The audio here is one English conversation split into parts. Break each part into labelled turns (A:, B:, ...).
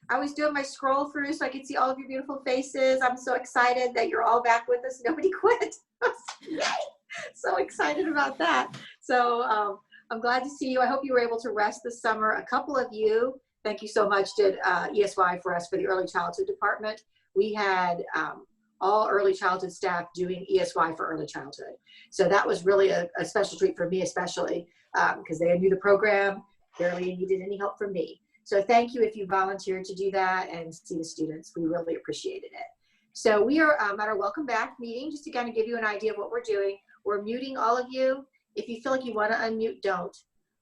A: I was doing my scroll through so I could see all of your beautiful faces. I'm so excited that you're all back with us. Nobody quit. Yay! So excited about that. So I'm glad to see you. I hope you were able to rest this summer. A couple of you, thank you so much, did ESY for us for the early childhood department. We had all early childhood staff doing ESY for early childhood. So that was really a special treat for me, especially because they knew the program, barely needed any help from me. So thank you if you volunteered to do that and see the students. We really appreciated it. So we are at our welcome back meeting, just to kind of give you an idea of what we're doing. We're muting all of you. If you feel like you want to unmute, don't.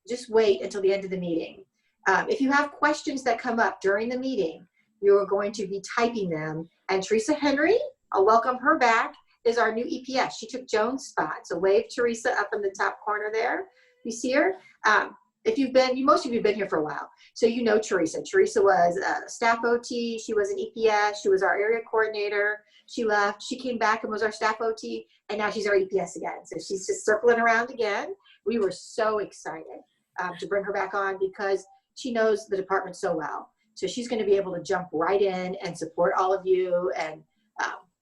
A: Just wait until the end of the meeting. If you have questions that come up during the meeting, you're going to be typing them. And Teresa Henry, I'll welcome her back, is our new EPS. She took Joan's spot. So wave Teresa up in the top corner there. You see her? If you've been, most of you have been here for a while, so you know Teresa. Teresa was a staff OT. She was an EPS. She was our area coordinator. She left. She came back and was our staff OT, and now she's our EPS again. So she's just circling around again. We were so excited to bring her back on because she knows the department so well. So she's going to be able to jump right in and support all of you. And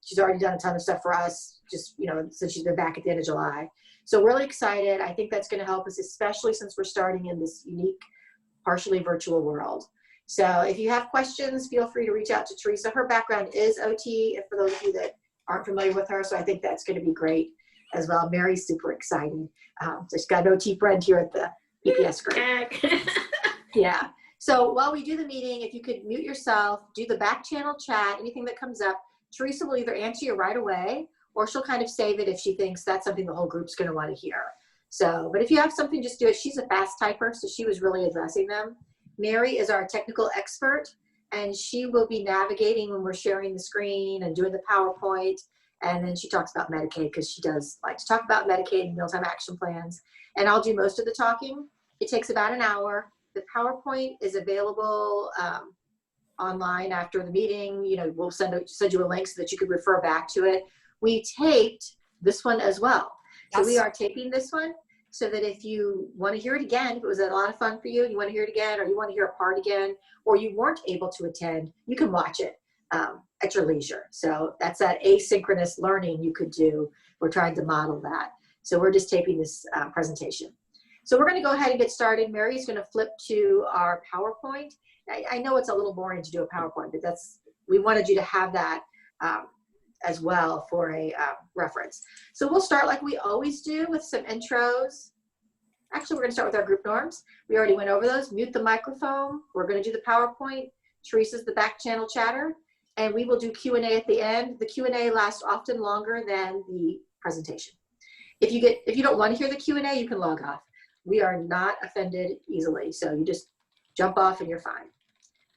A: she's already done a ton of stuff for us, just, you know, since she's been back at the end of July. So really excited. I think that's going to help us, especially since we're starting in this unique, partially virtual world. So if you have questions, feel free to reach out to Teresa. Her background is OT, for those of you that aren't familiar with her. So I think that's going to be great as well. Mary's super exciting. So she's got an OT friend here at the EPS group. Yeah. So while we do the meeting, if you could mute yourself, do the back channel chat, anything that comes up, Teresa will either answer you right away, or she'll kind of save it if she thinks that's something the whole group's going to want to hear. So, but if you have something, just do it. She's a fast typer, so she was really addressing them. Mary is our technical expert, and she will be navigating when we're sharing the screen and doing the PowerPoint. And then she talks about Medicaid, because she does like to talk about Medicaid and mealtime action plans. And I'll do most of the talking. It takes about an hour. The PowerPoint is available online after the meeting. You know, we'll send you a link so that you could refer back to it. We taped this one as well. Yes. So we are taping this one so that if you want to hear it again, if it was a lot of fun for you, and you want to hear it again, or you want to hear a part again, or you weren't able to attend, you can watch it at your leisure. So that's that asynchronous learning you could do. We're trying to model that. So we're just taping this presentation. So we're going to go ahead and get started. Mary's going to flip to our PowerPoint. I know it's a little boring to do a PowerPoint, but we wanted you to have that as well for a reference. So we'll start like we always do with some intros. Actually, we're going to start with our group norms. We already went over those. Mute the microphone. We're going to do the PowerPoint. Teresa's the back channel chatter, and we will do Q&A at the end. The Q&A lasts often longer than the presentation. If you don't want to hear the Q&A, you can log off. We are not offended easily, so you just jump off and you're fine.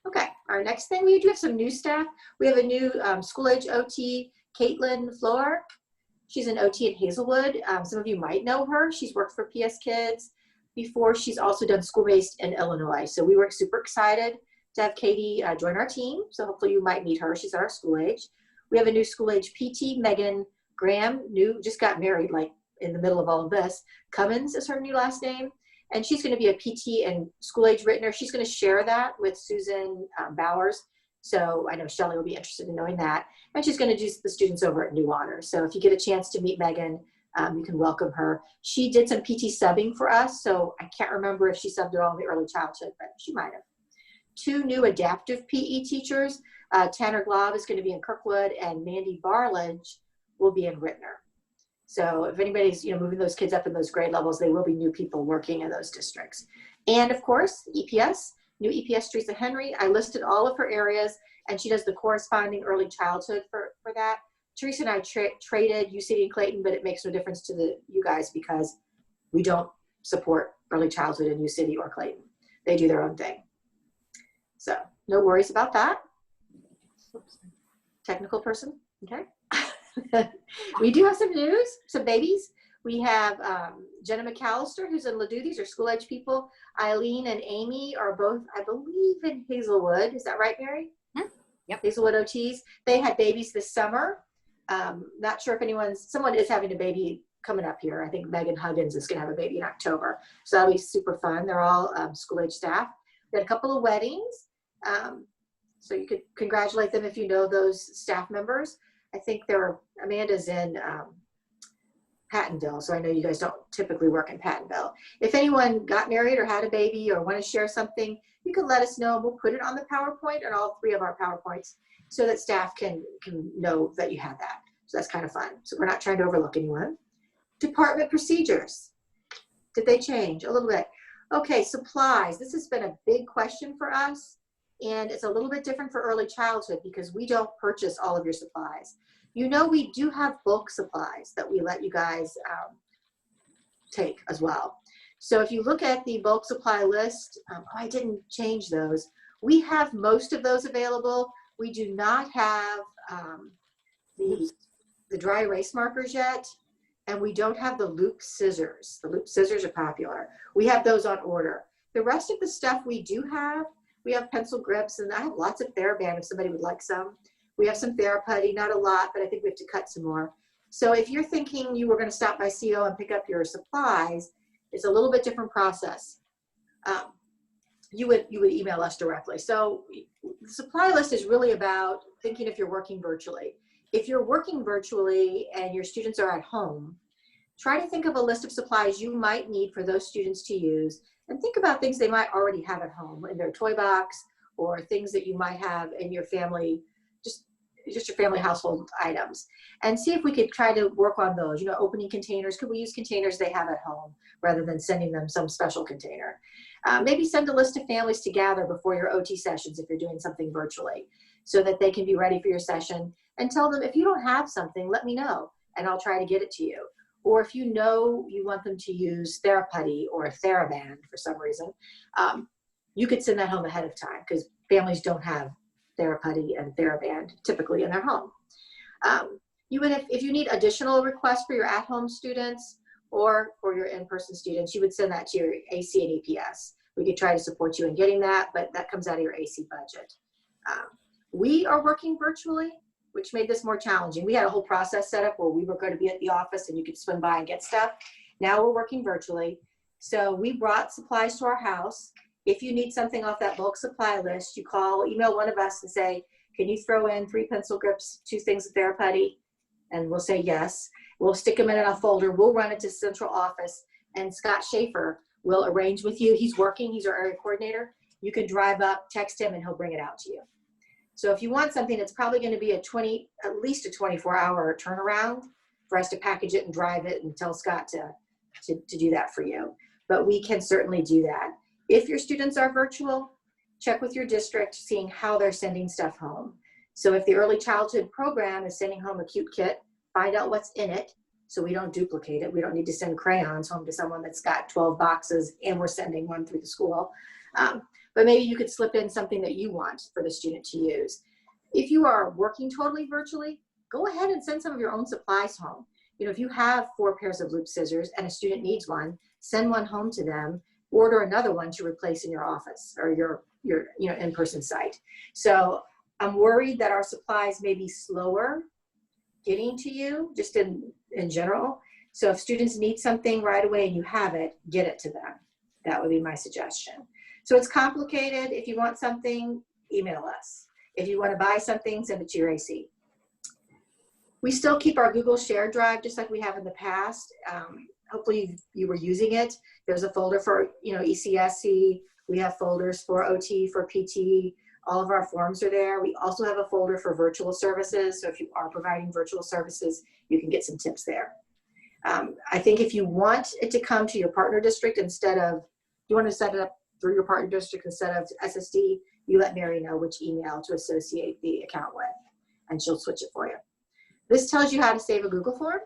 A: Okay, our next thing, we do have some new staff. We have a new school age OT, Caitlin Floor. She's an OT in Hazelwood. Some of you might know her. She's worked for PS Kids before. She's also done school-based in Illinois. So we were super excited to have Katie join our team. So hopefully you might meet her. She's at our school age. We have a new school age PT, Megan Graham, just got married like in the middle of all of this. Cummins is her new last name. And she's going to be a PT and school age writer. She's going to share that with Susan Bowers. So I know Shelly will be interested in knowing that. And she's going to do the students over at New Honors. So if you get a chance to meet Megan, you can welcome her. She did some PT subbing for us. So I can't remember if she subbed at all in the early childhood, but she might have. 2 new adaptive PE teachers. Tanner Glob is going to be in Kirkwood, and Mandy Barledge will be in Rittner. So if anybody's moving those kids up in those grade levels, they will be new people working in those districts. And of course, EPS, new EPS Teresa Henry. I listed all of her areas, and she does the corresponding early childhood for that. Teresa and I traded UCD and Clayton, but it makes no difference to you guys because we don't support early childhood in UCD or Clayton. They do their own thing. So no worries about that. Oops. Technical person, okay. We do have some news, some babies. We have Jenna McAllister, who's in Ladue. These are school-age people. Eileen and Amy are both, I believe, in Hazelwood. Is that right, Mary?
B: Yep.
A: Hazelwood OTs. They had babies this summer. Not sure if someone is having a baby coming up here. I think Megan Huggins is going to have a baby in October. So that'll be super fun. They're all school-age staff. We had a couple of weddings. So you could congratulate them if you know those staff members. I think Amanda's in Pattonville, so I know you guys don't typically work in Pattonville. If anyone got married or had a baby or want to share something, you can let us know. We'll put it on the PowerPoint on all 3 of our PowerPoints so that staff can know that you have that. So that's kind of fun. So we're not trying to overlook anyone. Department procedures. Did they change? A little bit. Okay, supplies. This has been a big question for us, and it's a little bit different for early childhood because we don't purchase all of your supplies. You know, we do have bulk supplies that we let you guys take as well. So if you look at the bulk supply list, I didn't change those. We have most of those available. We do not have the dry erase markers yet, and we don't have the loop scissors. The loop scissors are popular. We have those on order. The rest of the stuff we do have, we have pencil grips, and I have lots of TheraBand if somebody would like some. We have some TheraPutty, not a lot, but I think we have to cut some more. So if you're thinking you were going to stop by CO and pick up your supplies, it's a little bit different process. You would email us directly. So the supply list is really about thinking if you're working virtually. If you're working virtually and your students are at home, try to think of a list of supplies you might need for those students to use, and think about things they might already have at home in their toy box, or things that you might have in your family, just your family household items, and see if we could try to work on those. You know, opening containers. Could we use containers they have at home rather than sending them some special container? Maybe send a list of families to gather before your OT sessions if you're doing something virtually, so that they can be ready for your session, and tell them, if you don't have something, let me know and I'll try to get it to you. Or if you know you want them to use TheraPutty or TheraBand for some reason, you could send that home ahead of time, because families don't have TheraPutty and TheraBand typically in their home. You would, if you need additional requests for your at-home students or for your in-person students, you would send that to your AC and EPS. We could try to support you in getting that, but that comes out of your AC budget. We are working virtually, which made this more challenging. We had a whole process set up where we were going to be at the office and you could swing by and get stuff. Now we're working virtually. So we brought supplies to our house. If you need something off that bulk supply list, you email one of us and say, can you throw in 3 pencil grips, 2 things of TheraPutty? And we'll say yes. We'll stick them in a folder. We'll run it to central office, and Scott Schaefer will arrange with you. He's working, he's our area coordinator. You can drive up, text him, and he'll bring it out to you. So if you want something, it's probably going to be at least a 24-hour turnaround for us to package it and drive it and tell Scott to do that for you. But we can certainly do that. If your students are virtual, check with your district, seeing how they're sending stuff home. So if the early childhood program is sending home a cute kit, find out what's in it so we don't duplicate it. We don't need to send crayons home to someone that's got 12 boxes and we're sending one through the school. But maybe you could slip in something that you want for the student to use. If you are working totally virtually, go ahead and send some of your own supplies home. You know, if you have 4 pairs of loop scissors and a student needs one, send one home to them. Order another one to replace in your office or your in-person site. So I'm worried that our supplies may be slower getting to you, just in general. So if students need something right away and you have it, get it to them. That would be my suggestion. So it's complicated. If you want something, email us. If you want to buy something, send it to your AC. We still keep our Google Share Drive just like we have in the past. Hopefully you were using it. There's a folder for ECSC. We have folders for OT, for PT. All of our forms are there. We also have a folder for virtual services. So if you are providing virtual services, you can get some tips there. I think if you want it to come to your partner district you want to set it up through your partner district instead of SSD, you let Mary know which email to associate the account with, and she'll switch it for you. This tells you how to save a Google form.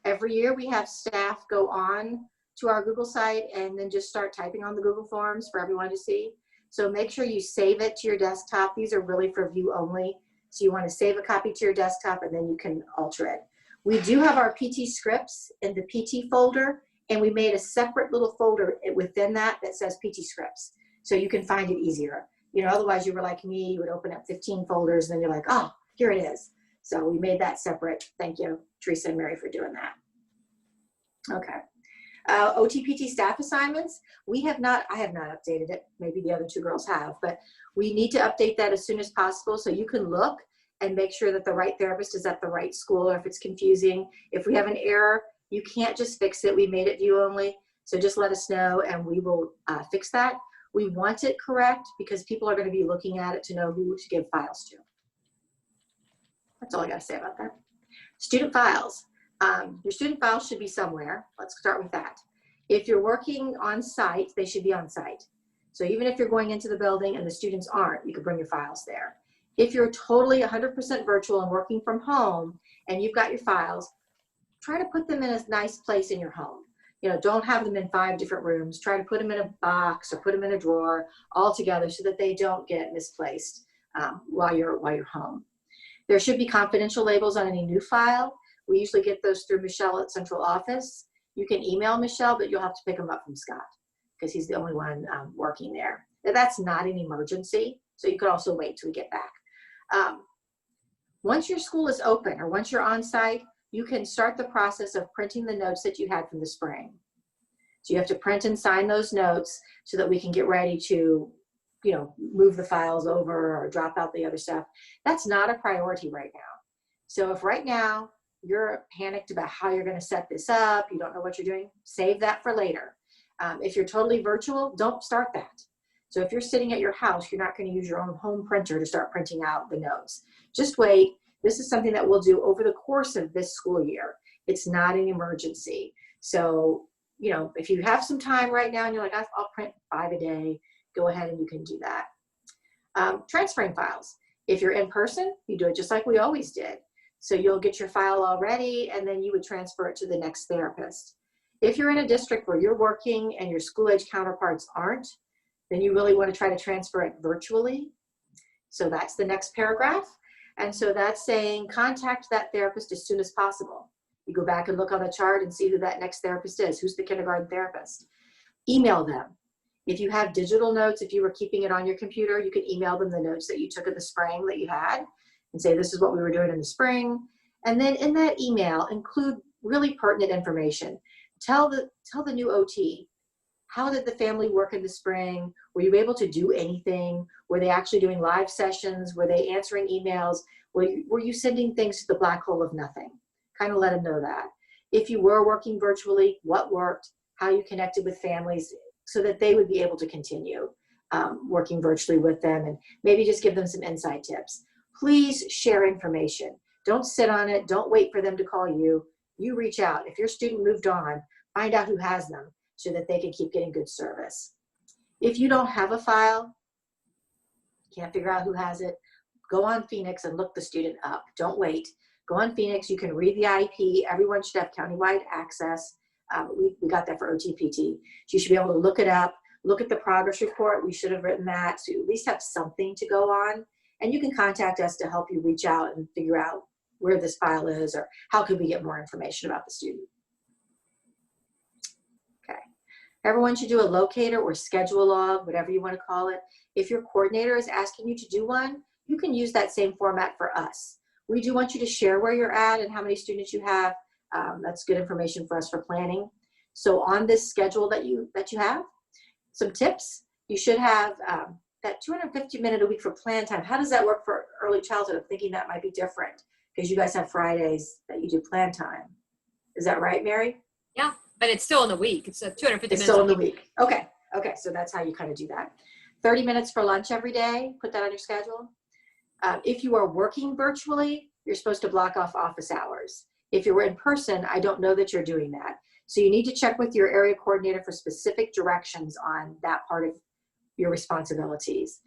A: Every year we have staff go on to our Google site and then just start typing on the Google forms for everyone to see. So make sure you save it to your desktop. These are really for view only. So you want to save a copy to your desktop and then you can alter it. We do have our PT scripts in the PT folder, and we made a separate little folder within that says PT scripts. So you can find it easier. You know, otherwise you were like me, you would open up 15 folders and then you're like, oh, here it is. So we made that separate. Thank you, Teresa and Mary, for doing that. Okay. OTPT staff assignments, I have not updated it. Maybe the other two girls have, but we need to update that as soon as possible so you can look and make sure that the right therapist is at the right school, or if it's confusing. If we have an error, you can't just fix it. We made it view only. So just let us know and we will fix that. We want it correct because people are going to be looking at it to know who to give files to. That's all I got to say about that. Student files. Your student files should be somewhere. Let's start with that. If you're working on site, they should be on site. So even if you're going into the building and the students aren't, you can bring your files there. If you're totally 100% virtual and working from home and you've got your files, try to put them in a nice place in your home. You know, don't have them in 5 different rooms. Try to put them in a box or put them in a drawer all together so that they don't get misplaced while you're home. There should be confidential labels on any new file. We usually get those through Michelle at central office. You can email Michelle, but you'll have to pick them up from Scott because he's the only one working there. Now, that's not an emergency, so you could also wait till we get back. Once your school is open or once you're on site, you can start the process of printing the notes that you had from the spring. So you have to print and sign those notes so that we can get ready to, you know, move the files over or drop out the other stuff. That's not a priority right now. So if right now you're panicked about how you're going to set this up, you don't know what you're doing, save that for later. If you're totally virtual, don't start that. So if you're sitting at your house, you're not going to use your own home printer to start printing out the notes. Just wait. This is something that we'll do over the course of this school year. It's not an emergency. So, you know, if you have some time right now and you're like, I'll print 5 a day, go ahead and you can do that. Transferring files. If you're in person, you do it just like we always did. So you'll get your file all ready and then you would transfer it to the next therapist. If you're in a district where you're working and your school age counterparts aren't, then you really want to try to transfer it virtually. So that's the next paragraph. And so that's saying contact that therapist as soon as possible. You go back and look on the chart and see who that next therapist is. Who's the kindergarten therapist? Email them. If you have digital notes, if you were keeping it on your computer, you can email them the notes that you took in the spring that you had and say, this is what we were doing in the spring. And then in that email, include really pertinent information. Tell the new OT, how did the family work in the spring? Were you able to do anything? Were they actually doing live sessions? Were they answering emails? Were you sending things to the black hole of nothing? Kind of let them know that. If you were working virtually, what worked, how you connected with families so that they would be able to continue working virtually with them, and maybe just give them some inside tips. Please share information. Don't sit on it. Don't wait for them to call you. You reach out. If your student moved on, find out who has them, so that they can keep getting good service. If you don't have a file, can't figure out who has it, go on Phoenix and look the student up. Don't wait. Go on Phoenix. You can read the IEP. Everyone should have countywide access. We got that for OTPT. So you should be able to look it up, look at the progress report. We should have written that, so you at least have something to go on. And you can contact us to help you reach out and figure out where this file is or how can we get more information about the student. Everyone should do a locator or schedule log, whatever you want to call it. If your coordinator is asking you to do one, you can use that same format for us. We do want you to share where you're at and how many students you have. That's good information for us for planning. So on this schedule that you have, some tips. You should have that 250-minute a week for plan time. How does that work for early childhood? I'm thinking that might be different because you guys have Fridays that you do plan time. Is that right, Mary?
B: Yeah. But it's still in the week. It's 250 minutes.
A: It's still in the week. Okay. Okay. So that's how you kind of do that. 30 minutes for lunch every day. Put that on your schedule. If you are working virtually, you're supposed to block off office hours. If you're in person, I don't know that you're doing that. So you need to check with your area coordinator for specific directions on that part of your responsibilities.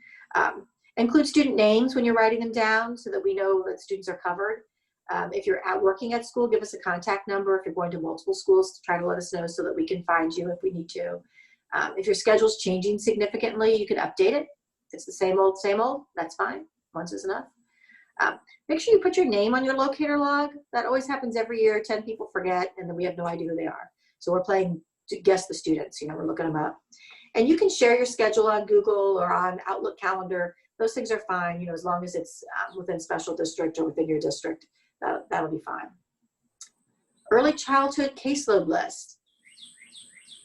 A: Include student names when you're writing them down so that we know that students are covered. If you're working at school, give us a contact number. If you're going to multiple schools, try to let us know so that we can find you if we need to. If your schedule's changing significantly, you can update it. If it's the same old, that's fine. Once is enough. Make sure you put your name on your locator log. That always happens every year. 10 people forget, and then we have no idea who they are. So we're playing to guess the students. You know, we're looking them up. And you can share your schedule on Google or on Outlook Calendar. Those things are fine, you know, as long as it's within special district or within your district. That'll be fine. Early childhood caseload list.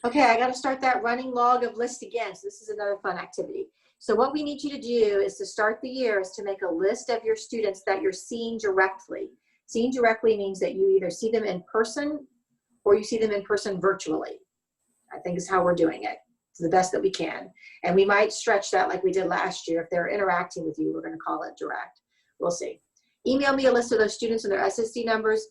A: Okay, I got to start that running log of list again. So this is another fun activity. So what we need you to do is to start the year is to make a list of your students that you're seeing directly. Seeing directly means that you either see them in person or you see them in person virtually. I think is how we're doing it. It's the best that we can. And we might stretch that like we did last year. If they're interacting with you, we're going to call it direct. We'll see. Email me a list of those students and their SSD numbers.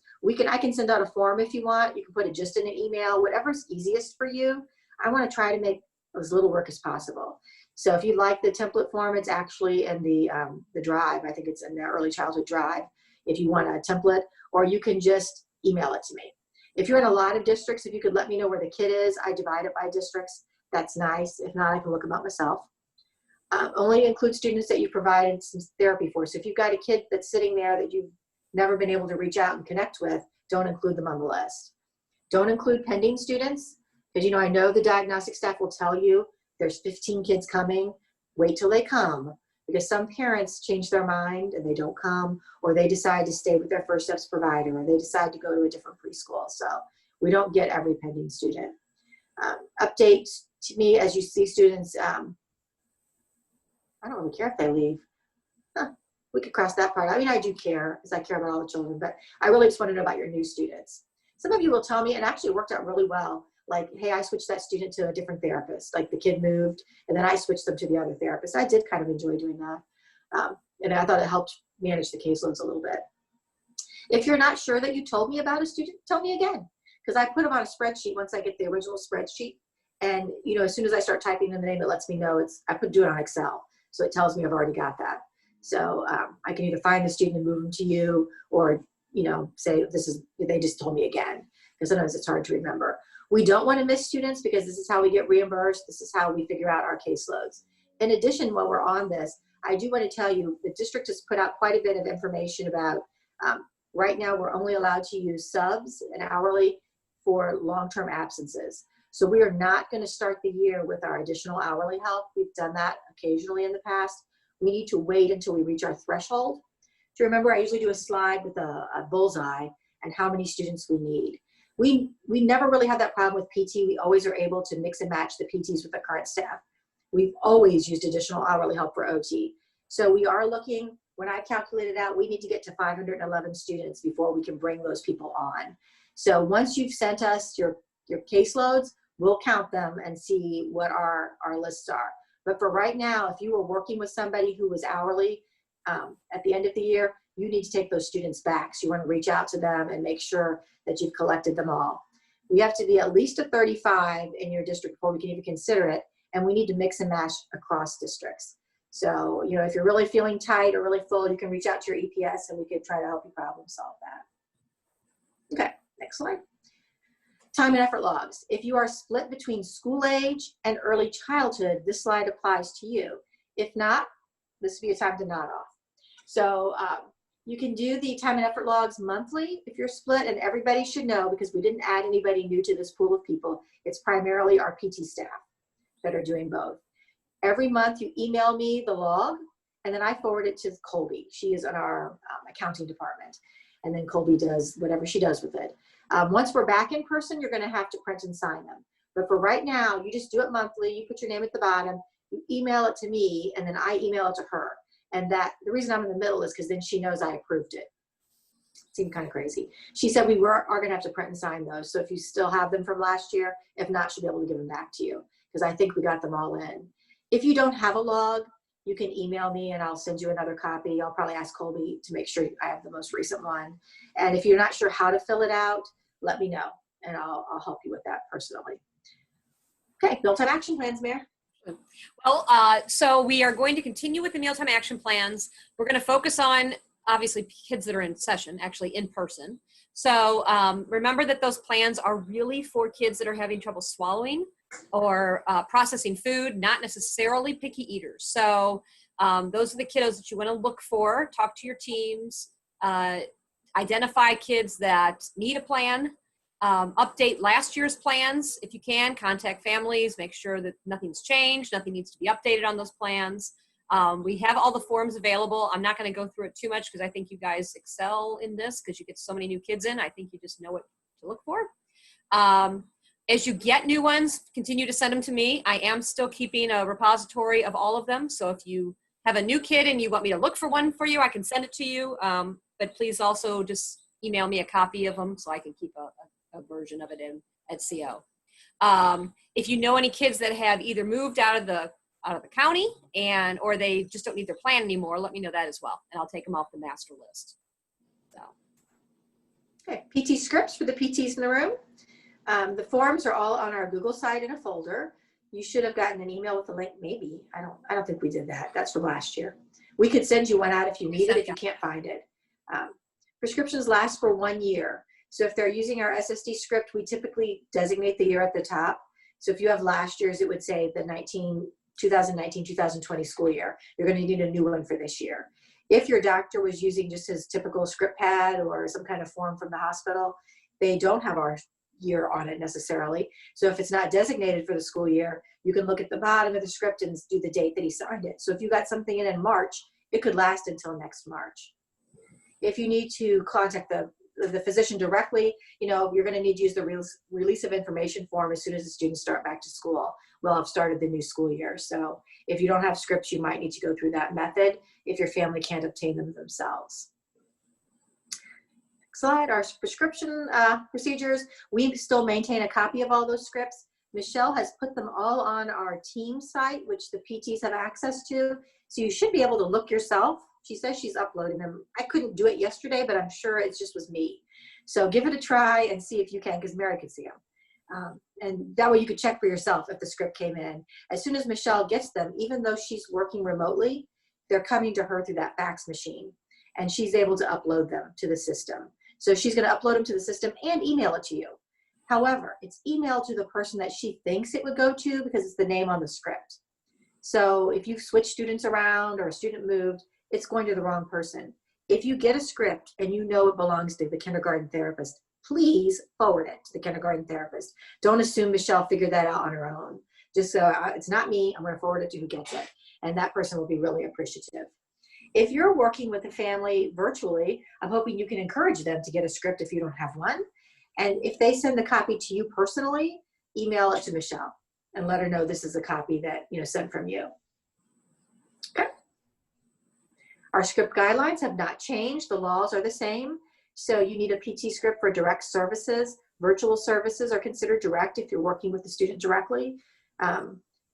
A: I can send out a form if you want. You can put it just in an email, whatever's easiest for you. I want to try to make as little work as possible. So if you like the template form, it's actually in the drive. I think it's in the early childhood drive if you want a template, or you can just email it to me. If you're in a lot of districts, if you could let me know where the kid is, I divide it by districts. That's nice. If not, I can look them up myself. Only include students that you provided some therapy for. So if you've got a kid that's sitting there that you've never been able to reach out and connect with, don't include them on the list. Don't include pending students, because I know the diagnostic staff will tell you there's 15 kids coming. Wait till they come, because some parents change their mind and they don't come, or they decide to stay with their First Steps provider, or they decide to go to a different preschool. So we don't get every pending student. Update to me as you see students. I don't really care if they leave. We could cross that part. I mean, I do care because I care about all the children, but I really just want to know about your new students. Some of you will tell me, and actually it worked out really well, like, hey, I switched that student to a different therapist. Like the kid moved, and then I switched them to the other therapist. I did kind of enjoy doing that. And I thought it helped manage the caseloads a little bit. If you're not sure that you told me about a student, tell me again, because I put them on a spreadsheet once I get the original spreadsheet. And as soon as I start typing in the name, it lets me know I could do it on Excel. So it tells me I've already got that. So I can either find the student and move them to you, or say they just told me again, because sometimes it's hard to remember. We don't want to miss students because this is how we get reimbursed. This is how we figure out our caseloads. In addition, while we're on this, I do want to tell you the district has put out quite a bit of information about right now we're only allowed to use subs and hourly for long-term absences. So we are not going to start the year with our additional hourly help. We've done that occasionally in the past. We need to wait until we reach our threshold. Do you remember I usually do a slide with a bullseye and how many students we need? We never really have that problem with PT. We always are able to mix and match the PTs with the current staff. We've always used additional hourly help for OT. So we are looking, when I calculated out, we need to get to 511 students before we can bring those people on. So once you've sent us your caseloads, we'll count them and see what our lists are. But for right now, if you were working with somebody who was hourly at the end of the year, you need to take those students back. So you want to reach out to them and make sure that you've collected them all. We have to be at least a 35 in your district before we can even consider it. And we need to mix and match across districts. So, if you're really feeling tight or really full, you can reach out to your EPS and we could try to help you problem solve that. Okay, next slide. Time and effort logs. If you are split between school age and early childhood, this slide applies to you. If not, this would be a time to nod off. So you can do the time and effort logs monthly if you're split, and everybody should know, because we didn't add anybody new to this pool of people. It's primarily our PT staff that are doing both. Every month you email me the log, and then I forward it to Colby. She is in our accounting department, and then Colby does whatever she does with it. Once we're back in person, you're going to have to print and sign them. But for right now, you just do it monthly. You put your name at the bottom, you email it to me, and then I email it to her. And the reason I'm in the middle is because then she knows I approved it. Seemed kind of crazy. She said we are going to have to print and sign those. So if you still have them from last year, if not, she'll be able to give them back to you, because I think we got them all in. If you don't have a log, you can email me and I'll send you another copy. I'll probably ask Colby to make sure I have the most recent one. And if you're not sure how to fill it out, let me know and I'll help you with that personally. Okay, mealtime action plans, Mayor.
B: Well, so we are going to continue with the mealtime action plans. We're going to focus on, obviously, kids that are in session, actually in person. So remember that those plans are really for kids that are having trouble swallowing or processing food, not necessarily picky eaters. So those are the kiddos that you want to look for. Talk to your teams. Identify kids that need a plan. Update last year's plans if you can. Contact families. Make sure that nothing's changed. Nothing needs to be updated on those plans. We have all the forms available. I'm not going to go through it too much because I think you guys excel in this because you get so many new kids in. I think you just know what to look for. As you get new ones, continue to send them to me. I am still keeping a repository of all of them. So if you have a new kid and you want me to look for one for you, I can send it to you. But please also just email me a copy of them so I can keep a version of it in at CO. If you know any kids that have either moved out of the county or they just don't need their plan anymore, let me know that as well. And I'll take them off the master list. So.
A: Okay, PT scripts for the PTs in the room. The forms are all on our Google site in a folder. You should have gotten an email with a link, maybe. I don't think we did that. That's from last year. We could send you one out if you need it, if you can't find it. Prescriptions last for 1 year. So if they're using our SSD script, we typically designate the year at the top. So if you have last year's, it would say the 2019-2020 school year. You're going to need a new one for this year. If your doctor was using just his typical script pad or some kind of form from the hospital, they don't have our year on it necessarily. So if it's not designated for the school year, you can look at the bottom of the script and do the date that he signed it. So if you got something in March, it could last until next March. If you need to contact the physician directly, you're going to need to use the release of information form as soon as the students start back to school. We'll have started the new school year. So if you don't have scripts, you might need to go through that method if your family can't obtain them themselves. Next slide, our prescription procedures. We still maintain a copy of all those scripts. Michelle has put them all on our team site, which the PTs have access to. So you should be able to look yourself. She says she's uploading them. I couldn't do it yesterday, but I'm sure it just was me. So give it a try and see if you can, because Mary could see them. And that way you could check for yourself if the script came in. As soon as Michelle gets them, even though she's working remotely, they're coming to her through that fax machine, and she's able to upload them to the system. So she's going to upload them to the system and email it to you. However, it's emailed to the person that she thinks it would go to because it's the name on the script. So if you switch students around or a student moved, it's going to the wrong person. If you get a script and you know it belongs to the kindergarten therapist, please forward it to the kindergarten therapist. Don't assume Michelle figured that out on her own. Just so it's not me, I'm going to forward it to who gets it. And that person will be really appreciative. If you're working with a family virtually, I'm hoping you can encourage them to get a script if you don't have one. And if they send the copy to you personally, email it to Michelle and let her know this is a copy that sent from you. Okay. Our script guidelines have not changed. The laws are the same. So you need a PT script for direct services. Virtual services are considered direct if you're working with the student directly.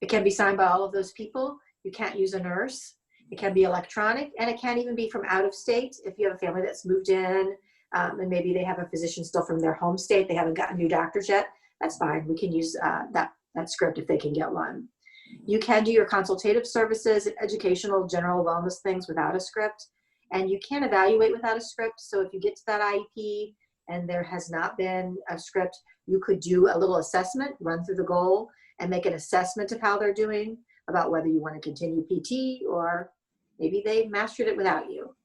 A: It can be signed by all of those people. You can't use a nurse. It can be electronic, and it can even be from out of state. If you have a family that's moved in and maybe they have a physician still from their home state, they haven't gotten new doctors yet, that's fine. We can use that script if they can get one. You can do your consultative services, educational, general wellness things without a script, and you can evaluate without a script. So if you get to that IEP and there has not been a script, you could do a little assessment, run through the goal, and make an assessment of how they're doing, about whether you want to continue PT or maybe they mastered it without you,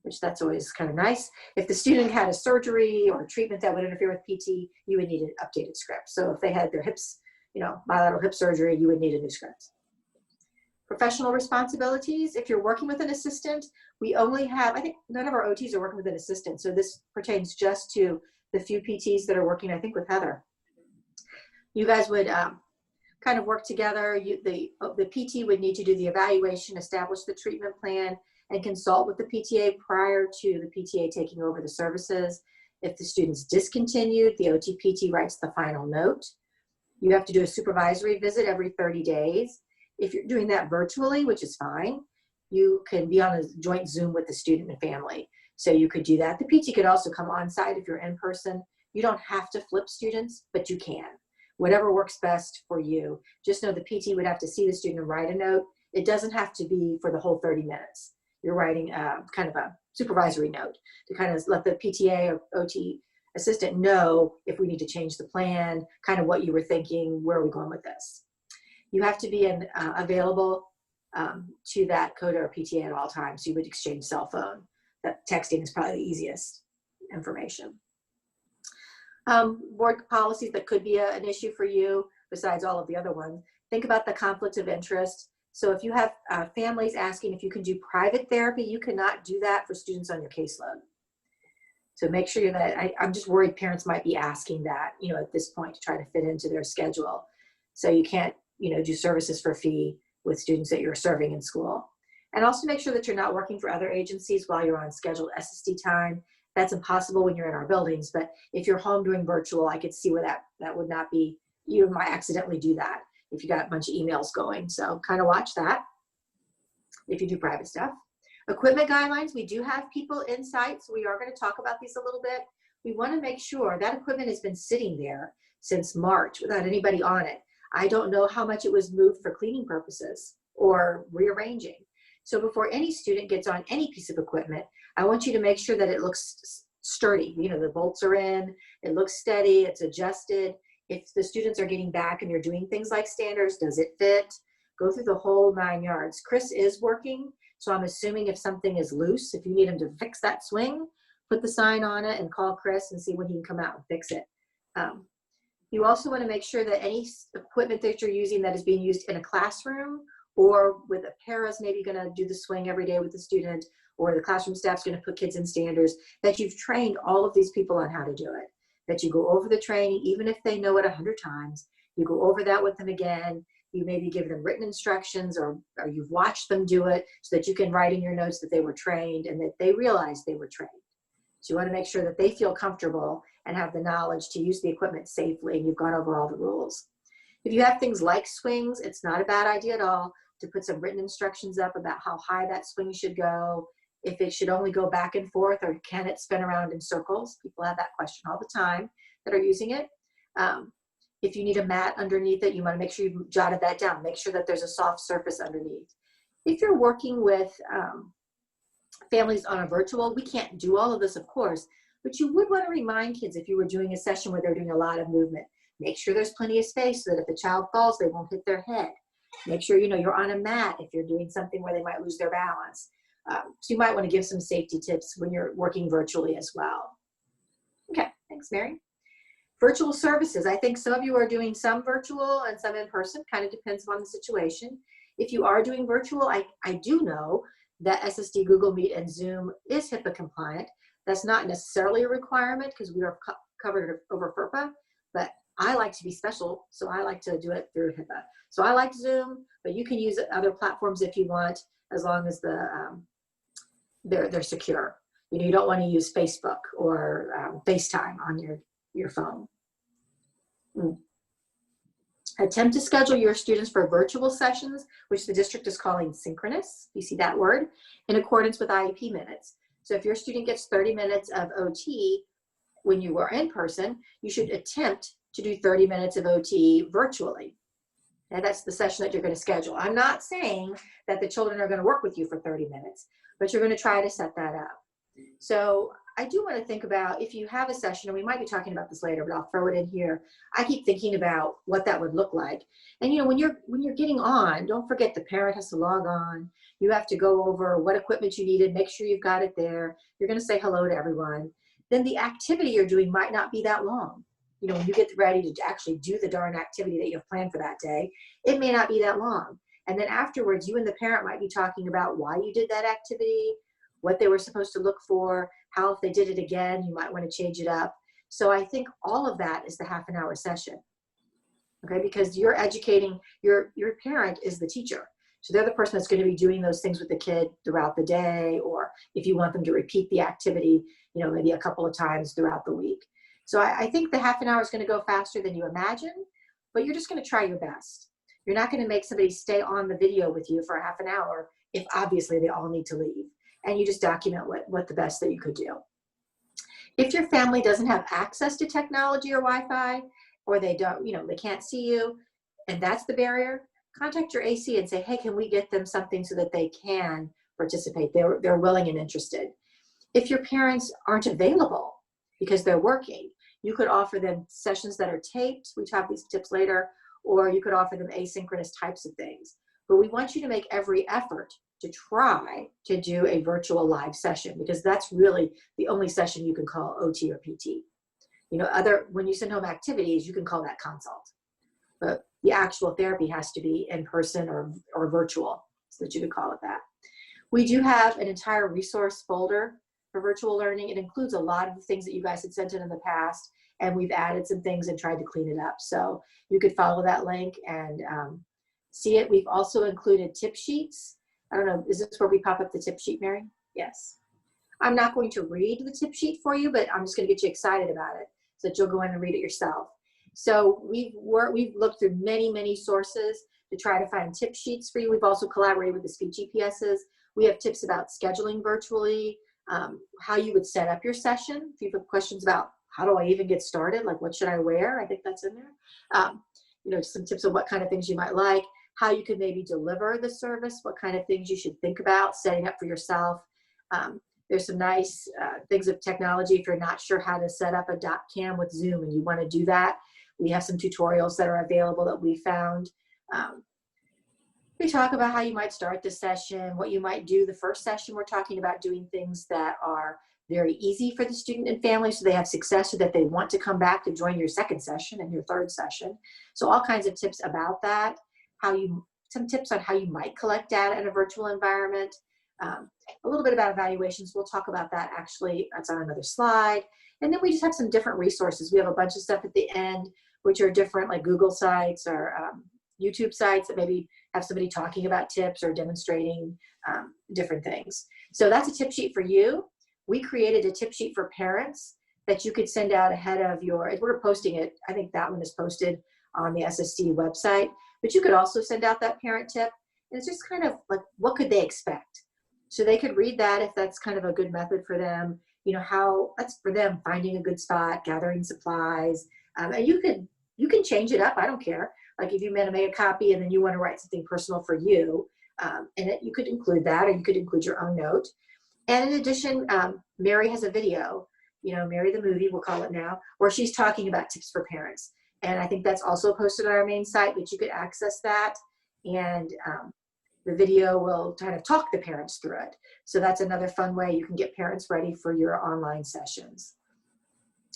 A: which that's always kind of nice. If the student had a surgery or a treatment that would interfere with PT, you would need an updated script. So if they had their hips, bilateral hip surgery, you would need a new script. Professional responsibilities. If you're working with an assistant, we only have, I think none of our OTs are working with an assistant. So this pertains just to the few PTs that are working, I think, with Heather. You guys would kind of work together. The PT would need to do the evaluation, establish the treatment plan, and consult with the PTA prior to the PTA taking over the services. If the student's discontinued, the OT-PT writes the final note. You have to do a supervisory visit every 30 days. If you're doing that virtually, which is fine, you can be on a joint Zoom with the student and family. So you could do that. The PT could also come on site if you're in person. You don't have to flip students, but you can. Whatever works best for you. Just know the PT would have to see the student and write a note. It doesn't have to be for the whole 30 minutes. You're writing kind of a supervisory note to kind of let the PTA or OT assistant know if we need to change the plan, kind of what you were thinking, where are we going with this. You have to be available to that CODA or PTA at all times. So you would exchange cell phone. That texting is probably the easiest information. Board policies that could be an issue for you besides all of the other ones. Think about the conflict of interest. So if you have families asking if you can do private therapy, you cannot do that for students on your caseload. So make sure that, I'm just worried parents might be asking that, at this point to try to fit into their schedule. So you can't, do services for fee with students that you're serving in school. And also make sure that you're not working for other agencies while you're on scheduled SSD time. That's impossible when you're in our buildings, but if you're home doing virtual, I could see where that would not be, you might accidentally do that if you got a bunch of emails going. So kind of watch that if you do private stuff. Equipment guidelines, we do have people in site, so we are going to talk about these a little bit. We want to make sure that equipment has been sitting there since March without anybody on it. I don't know how much it was moved for cleaning purposes or rearranging. So before any student gets on any piece of equipment, I want you to make sure that it looks sturdy. The bolts are in, it looks steady, it's adjusted. If the students are getting back and you're doing things like standards, does it fit? Go through the whole 9 yards. Chris is working, so I'm assuming if something is loose, if you need him to fix that swing, put the sign on it and call Chris and see when he can come out and fix it. You also want to make sure that any equipment that you're using that is being used in a classroom or with a para's maybe going to do the swing every day with the student, or the classroom staff's going to put kids in standards, that you've trained all of these people on how to do it, that you go over the training, even if they know it 100 times, you go over that with them again. You maybe give them written instructions or you've watched them do it so that you can write in your notes that they were trained and that they realize they were trained. So you want to make sure that they feel comfortable and have the knowledge to use the equipment safely, and you've gone over all the rules. If you have things like swings, it's not a bad idea at all to put some written instructions up about how high that swing should go, if it should only go back and forth or can it spin around in circles. People have that question all the time that are using it. If you need a mat underneath it, you want to make sure you jotted that down. Make sure that there's a soft surface underneath. If you're working with families on a virtual, we can't do all of this, of course, but you would want to remind kids if you were doing a session where they're doing a lot of movement, make sure there's plenty of space so that if the child falls, they won't hit their head. Make sure you're on a mat if you're doing something where they might lose their balance. So you might want to give some safety tips when you're working virtually as well. Okay, thanks, Mary. Virtual services. I think some of you are doing some virtual and some in person, kind of depends on the situation. If you are doing virtual, I do know that SSD, Google Meet, and Zoom is HIPAA compliant. That's not necessarily a requirement because we are covered over FERPA, but I like to be special, so I like to do it through HIPAA. So I like Zoom, but you can use other platforms if you want, as long as they're secure. You don't want to use Facebook or FaceTime on your phone. Attempt to schedule your students for virtual sessions, which the district is calling synchronous. You see that word? In accordance with IEP minutes. So if your student gets 30 minutes of OT when you are in person, you should attempt to do 30 minutes of OT virtually. And that's the session that you're going to schedule. I'm not saying that the children are going to work with you for 30 minutes, but you're going to try to set that up. So I do want to think about if you have a session, and we might be talking about this later, but I'll throw it in here. I keep thinking about what that would look like. And when you're getting on, don't forget the parent has to log on. You have to go over what equipment you needed, make sure you've got it there. You're going to say hello to everyone. Then the activity you're doing might not be that long. When you get ready to actually do the darn activity that you have planned for that day, it may not be that long. And then afterwards, you and the parent might be talking about why you did that activity, what they were supposed to look for, how if they did it again, you might want to change it up. So I think all of that is the half an hour session, okay? Because you're educating, your parent is the teacher. So they're the person that's going to be doing those things with the kid throughout the day, or if you want them to repeat the activity, maybe a couple of times throughout the week. So I think the half an hour is going to go faster than you imagine, but you're just going to try your best. You're not going to make somebody stay on the video with you for half an hour if obviously they all need to leave. And you just document what the best that you could do. If your family doesn't have access to technology or Wi-Fi, or they don't, they can't see you, and that's the barrier, contact your AC and say, hey, can we get them something so that they can participate? They're willing and interested. If your parents aren't available because they're working, you could offer them sessions that are taped. We have these tips later, or you could offer them asynchronous types of things. But we want you to make every effort to try to do a virtual live session, because that's really the only session you can call OT or PT. When you send home activities, you can call that consult. But the actual therapy has to be in person or virtual, so that you could call it that. We do have an entire resource folder for virtual learning. It includes a lot of the things that you guys had sent in the past, and we've added some things and tried to clean it up. So you could follow that link and see it. We've also included tip sheets. I don't know, is this where we pop up the tip sheet, Mary? Yes. I'm not going to read the tip sheet for you, but I'm just going to get you excited about it so that you'll go in and read it yourself. So we've looked through many sources to try to find tip sheets for you. We've also collaborated with the speech GPSs. We have tips about scheduling virtually, how you would set up your session. If you have questions about how do I even get started, like what should I wear, I think that's in there. You know, some tips on what kind of things you might like, how you could maybe deliver the service, what kind of things you should think about setting up for yourself. There's some nice things of technology if you're not sure how to set up a dot cam with Zoom and you want to do that. We have some tutorials that are available that we found. We talk about how you might start the session, what you might do the first session. We're talking about doing things that are very easy for the student and family so they have success so that they want to come back to join your second session and your third session. So all kinds of tips about that, some tips on how you might collect data in a virtual environment. A little bit about evaluations. We'll talk about that actually. That's on another slide. And then we just have some different resources. We have a bunch of stuff at the end, which are different, like Google sites or YouTube sites that maybe have somebody talking about tips or demonstrating different things. So that's a tip sheet for you. We created a tip sheet for parents that you could send out ahead of we're posting it. I think that one is posted on the SSD website, but you could also send out that parent tip. And it's just kind of like, what could they expect? So they could read that if that's kind of a good method for them, you know, how that's for them finding a good spot, gathering supplies. And you can change it up. I don't care. Like if you want to make a copy and then you want to write something personal for you, you could include that, or you could include your own note. And in addition, Mary has a video, you know, Mary the movie, we'll call it now, where she's talking about tips for parents. And I think that's also posted on our main site, but you could access that. And the video will kind of talk the parents through it. So that's another fun way you can get parents ready for your online sessions.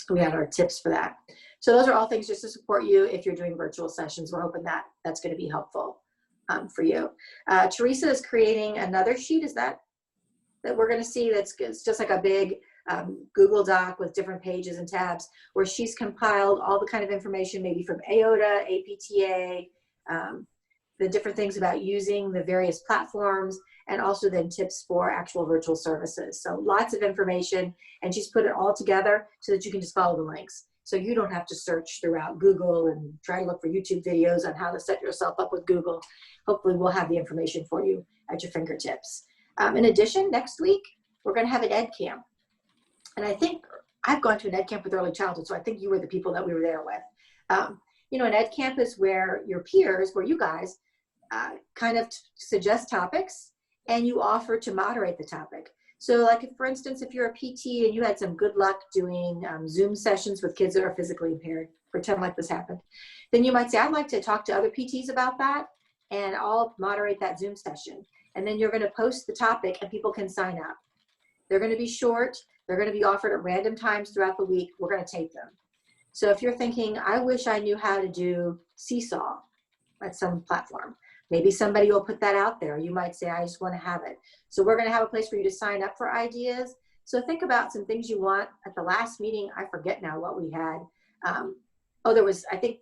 A: We have our tips for that. So those are all things just to support you if you're doing virtual sessions. We're hoping that that's going to be helpful for you. Teresa is creating another sheet. Is that we're going to see? It's just like a big Google Doc with different pages and tabs where she's compiled all the kind of information maybe from AOTA, APTA, the different things about using the various platforms, and also then tips for actual virtual services. So lots of information, and she's put it all together so that you can just follow the links. So you don't have to search throughout Google and try to look for YouTube videos on how to set yourself up with Google. Hopefully we'll have the information for you at your fingertips. In addition, next week, we're gonna have an ed camp. And I think I've gone to an ed camp with early childhood, so I think you were the people that we were there with. You know, an ed camp is where your peers, where you guys kind of suggest topics and you offer to moderate the topic. So like, if, for instance, if you're a PT and you had some good luck doing Zoom sessions with kids that are physically impaired, pretend like this happened, then you might say, I'd like to talk to other PTs about that, and I'll moderate that Zoom session. And then you're gonna post the topic and people can sign up. They're gonna be short, they're gonna be offered at random times throughout the week. We're gonna tape them. So if you're thinking, I wish I knew how to do Seesaw at some platform, maybe somebody will put that out there. You might say, I just want to have it. So we're going to have a place for you to sign up for ideas. So think about some things you want. At the last meeting, I forget now what we had. There was, I think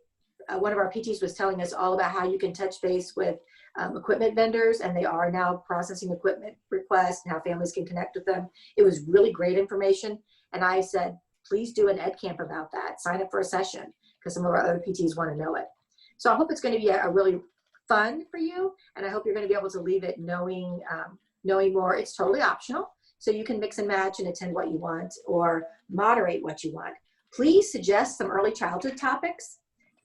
A: one of our PTs was telling us all about how you can touch base with equipment vendors, and they are now processing equipment requests and how families can connect with them. It was really great information. And I said, please do an ed camp about that. Sign up for a session because some of our other PTs want to know it. So I hope it's going to be a really fun for you, and I hope you're going to be able to leave it knowing more. It's totally optional, so you can mix and match and attend what you want or moderate what you want. Please suggest some early childhood topics.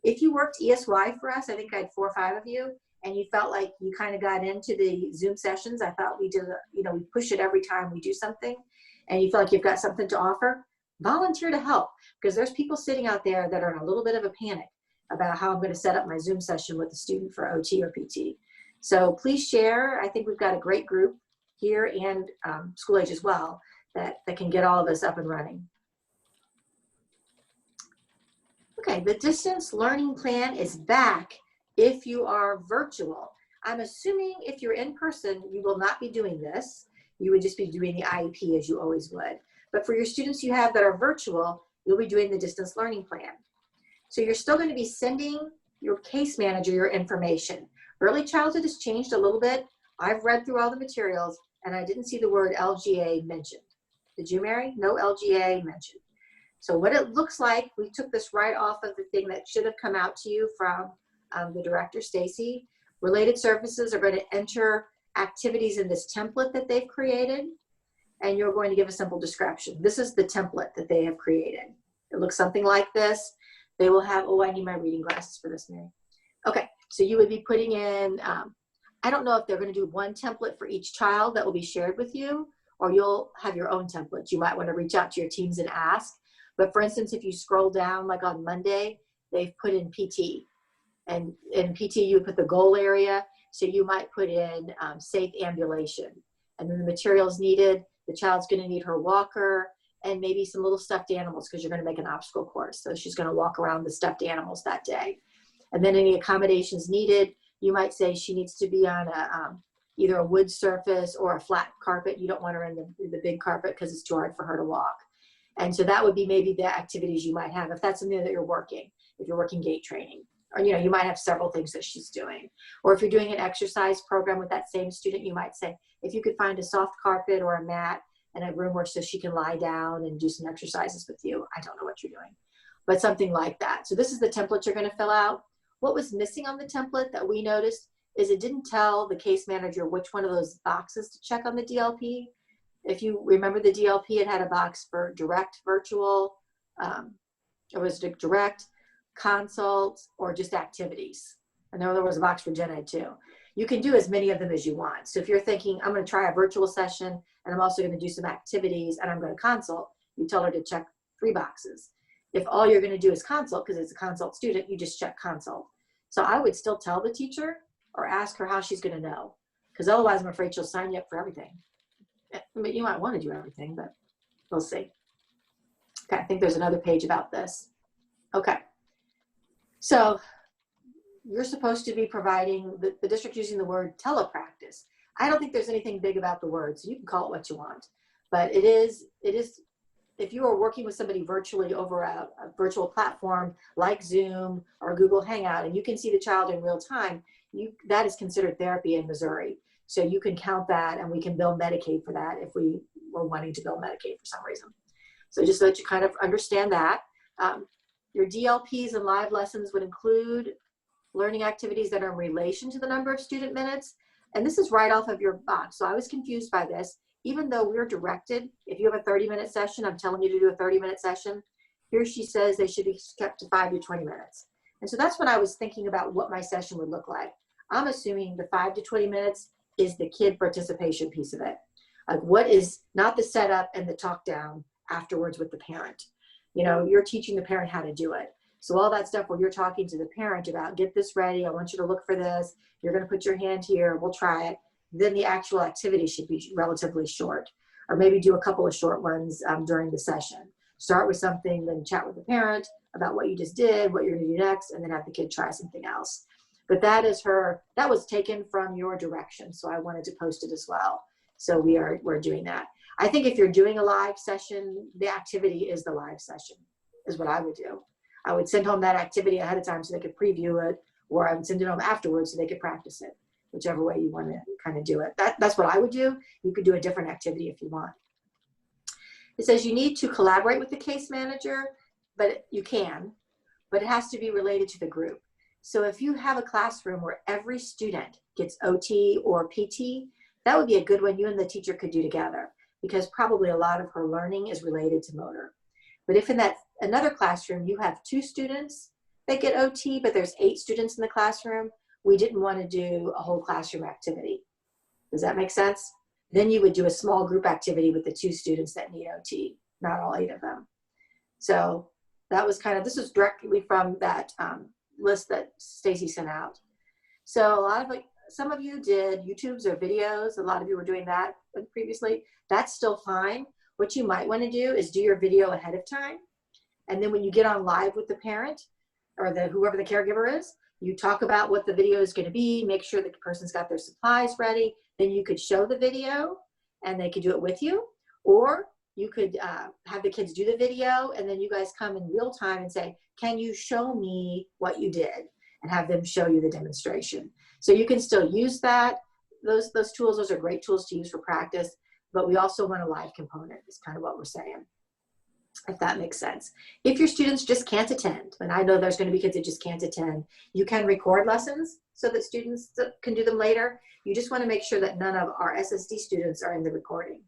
A: If you worked ESY for us, I think I had 4 or 5 of you, and you felt like you kind of got into the Zoom sessions. I thought we did, we push it every time we do something, and you feel like you've got something to offer. Volunteer to help, because there's people sitting out there that are in a little bit of a panic about how I'm going to set up my Zoom session with a student for OT or PT. So please share. I think we've got a great group here and school age as well that can get all of this up and running. Okay, the distance learning plan is back if you are virtual. I'm assuming if you're in person, you will not be doing this. You would just be doing the IEP as you always would. But for your students you have that are virtual, you'll be doing the distance learning plan. So you're still going to be sending your case manager your information. Early childhood has changed a little bit. I've read through all the materials and I didn't see the word LGA mentioned. Did you, Mary? No LGA mentioned. So what it looks like, we took this right off of the thing that should have come out to you from the director, Stacy. Related services are going to enter activities in this template that they've created, and you're going to give a simple description. This is the template that they have created. It looks something like this. They will have, oh, I need my reading glasses for this, Mary. Okay, so you would be putting in, I don't know if they're going to do one template for each child that will be shared with you, or you'll have your own templates. You might want to reach out to your teams and ask. But for instance, if you scroll down, like on Monday, they've put in PT. And in PT, you would put the goal area. So you might put in safe ambulation. And then the materials needed, the child's going to need her walker and maybe some little stuffed animals because you're going to make an obstacle course. So she's going to walk around the stuffed animals that day. And then any accommodations needed, you might say she needs to be on a either a wood surface or a flat carpet. You don't want her in the big carpet because it's too hard for her to walk. And so that would be maybe the activities you might have if that's something that you're working, if you're working gait training, or, you know, you might have several things that she's doing. Or if you're doing an exercise program with that same student, you might say, if you could find a soft carpet or a mat and a room where so she can lie down and do some exercises with you. I don't know what you're doing, but something like that. So this is the template you're going to fill out. What was missing on the template that we noticed is it didn't tell the case manager which one of those boxes to check on the DLP. If you remember the DLP, it had a box for direct, virtual, it was direct, consult, or just activities. And there was a box for Gen Ed too. You can do as many of them as you want. So if you're thinking, I'm going to try a virtual session and I'm also going to do some activities and I'm going to consult, you tell her to check 3 boxes. If all you're going to do is consult, because it's a consult student, you just check consult. So I would still tell the teacher or ask her how she's going to know, because otherwise I'm afraid she'll sign you up for everything. But you might want to do everything, but we'll see. Okay, I think there's another page about this. Okay, so you're supposed to be providing, the district using the word telepractice. I don't think there's anything big about the word, so you can call it what you want. But it is, if you are working with somebody virtually over a virtual platform like Zoom or Google Hangout, and you can see the child in real time, that is considered therapy in Missouri. So you can count that, and we can bill Medicaid for that if we were wanting to bill Medicaid for some reason. So just so that you kind of understand that. Your DLPs and live lessons would include learning activities that are in relation to the number of student minutes. And this is right off of your box. So I was confused by this. Even though we're directed, if you have a 30-minute session, I'm telling you to do a 30-minute session. Here she says they should be kept to 5 to 20 minutes. And so that's when I was thinking about what my session would look like. I'm assuming the 5 to 20 minutes is the kid participation piece of it. Like, what is not the setup and the talk down afterwards with the parent. You know, you're teaching the parent how to do it. So all that stuff where you're talking to the parent about, get this ready, I want you to look for this, you're going to put your hand here, we'll try it. Then the actual activity should be relatively short, or maybe do a couple of short ones during the session. Start with something, then chat with the parent about what you just did, what you're going to do next, and then have the kid try something else. But that was taken from your direction, so I wanted to post it as well. So we're doing that. I think if you're doing a live session, the activity is the live session, is what I would do. I would send home that activity ahead of time so they could preview it, or I would send it home afterwards so they could practice it, whichever way you want to kind of do it. That's what I would do. You could do a different activity if you want. It says you need to collaborate with the case manager, but you can, but it has to be related to the group. So if you have a classroom where every student gets OT or PT, that would be a good one you and the teacher could do together, because probably a lot of her learning is related to motor. But if in that another classroom you have 2 students that get OT, but there's 8 students in the classroom, we didn't want to do a whole classroom activity. Does that make sense? Then you would do a small group activity with the 2 students that need OT, not all 8 of them. So that was kind of, this is directly from that list that Stacy sent out. So some of you did YouTubes or videos. A lot of you were doing that previously. That's still fine. What you might want to do is do your video ahead of time. And then when you get on live with the parent or whoever the caregiver is, you talk about what the video is going to be, make sure the person's got their supplies ready. Then you could show the video. and they could do it with you, or you could have the kids do the video, and then you guys come in real time and say, can you show me what you did? And have them show you the demonstration. So you can still use that. Those tools, those are great tools to use for practice, but we also want a live component is kind of what we're saying, if that makes sense. If your students just can't attend, and I know there's going to be kids that just can't attend, you can record lessons so that students can do them later. You just want to make sure that none of our SSD students are in the recording.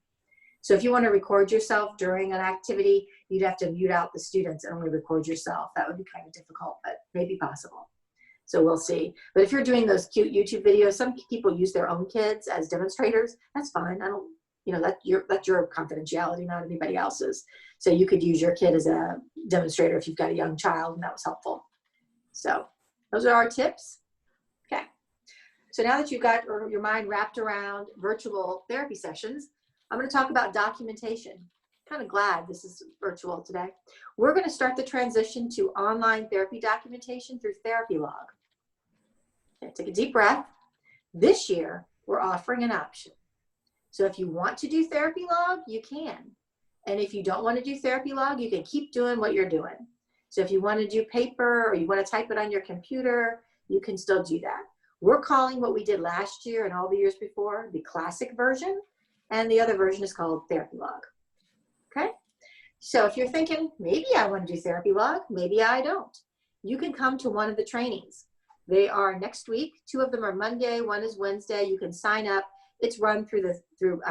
A: So if you want to record yourself during an activity, you'd have to mute out the students and only record yourself. That would be kind of difficult, but maybe possible. So we'll see. But if you're doing those cute YouTube videos, some people use their own kids as demonstrators. That's fine. I don't, that's your confidentiality, not anybody else's. So you could use your kid as a demonstrator if you've got a young child, and that was helpful. So those are our tips. Okay. So now that you've got your mind wrapped around virtual therapy sessions, I'm going to talk about documentation. Kind of glad this is virtual today. We're going to start the transition to online therapy documentation through Therapy Log. Okay, take a deep breath. This year, we're offering an option. So if you want to do Therapy Log, you can. And if you don't want to do Therapy Log, you can keep doing what you're doing. So if you want to do paper or you want to type it on your computer, you can still do that. We're calling what we did last year and all the years before the classic version, and the other version is called Therapy Log. Okay, so if you're thinking, maybe I want to do Therapy Log, maybe I don't, you can come to one of the trainings. They are next week. 2 of them are Monday, 1 is Wednesday. You can sign up. It's run through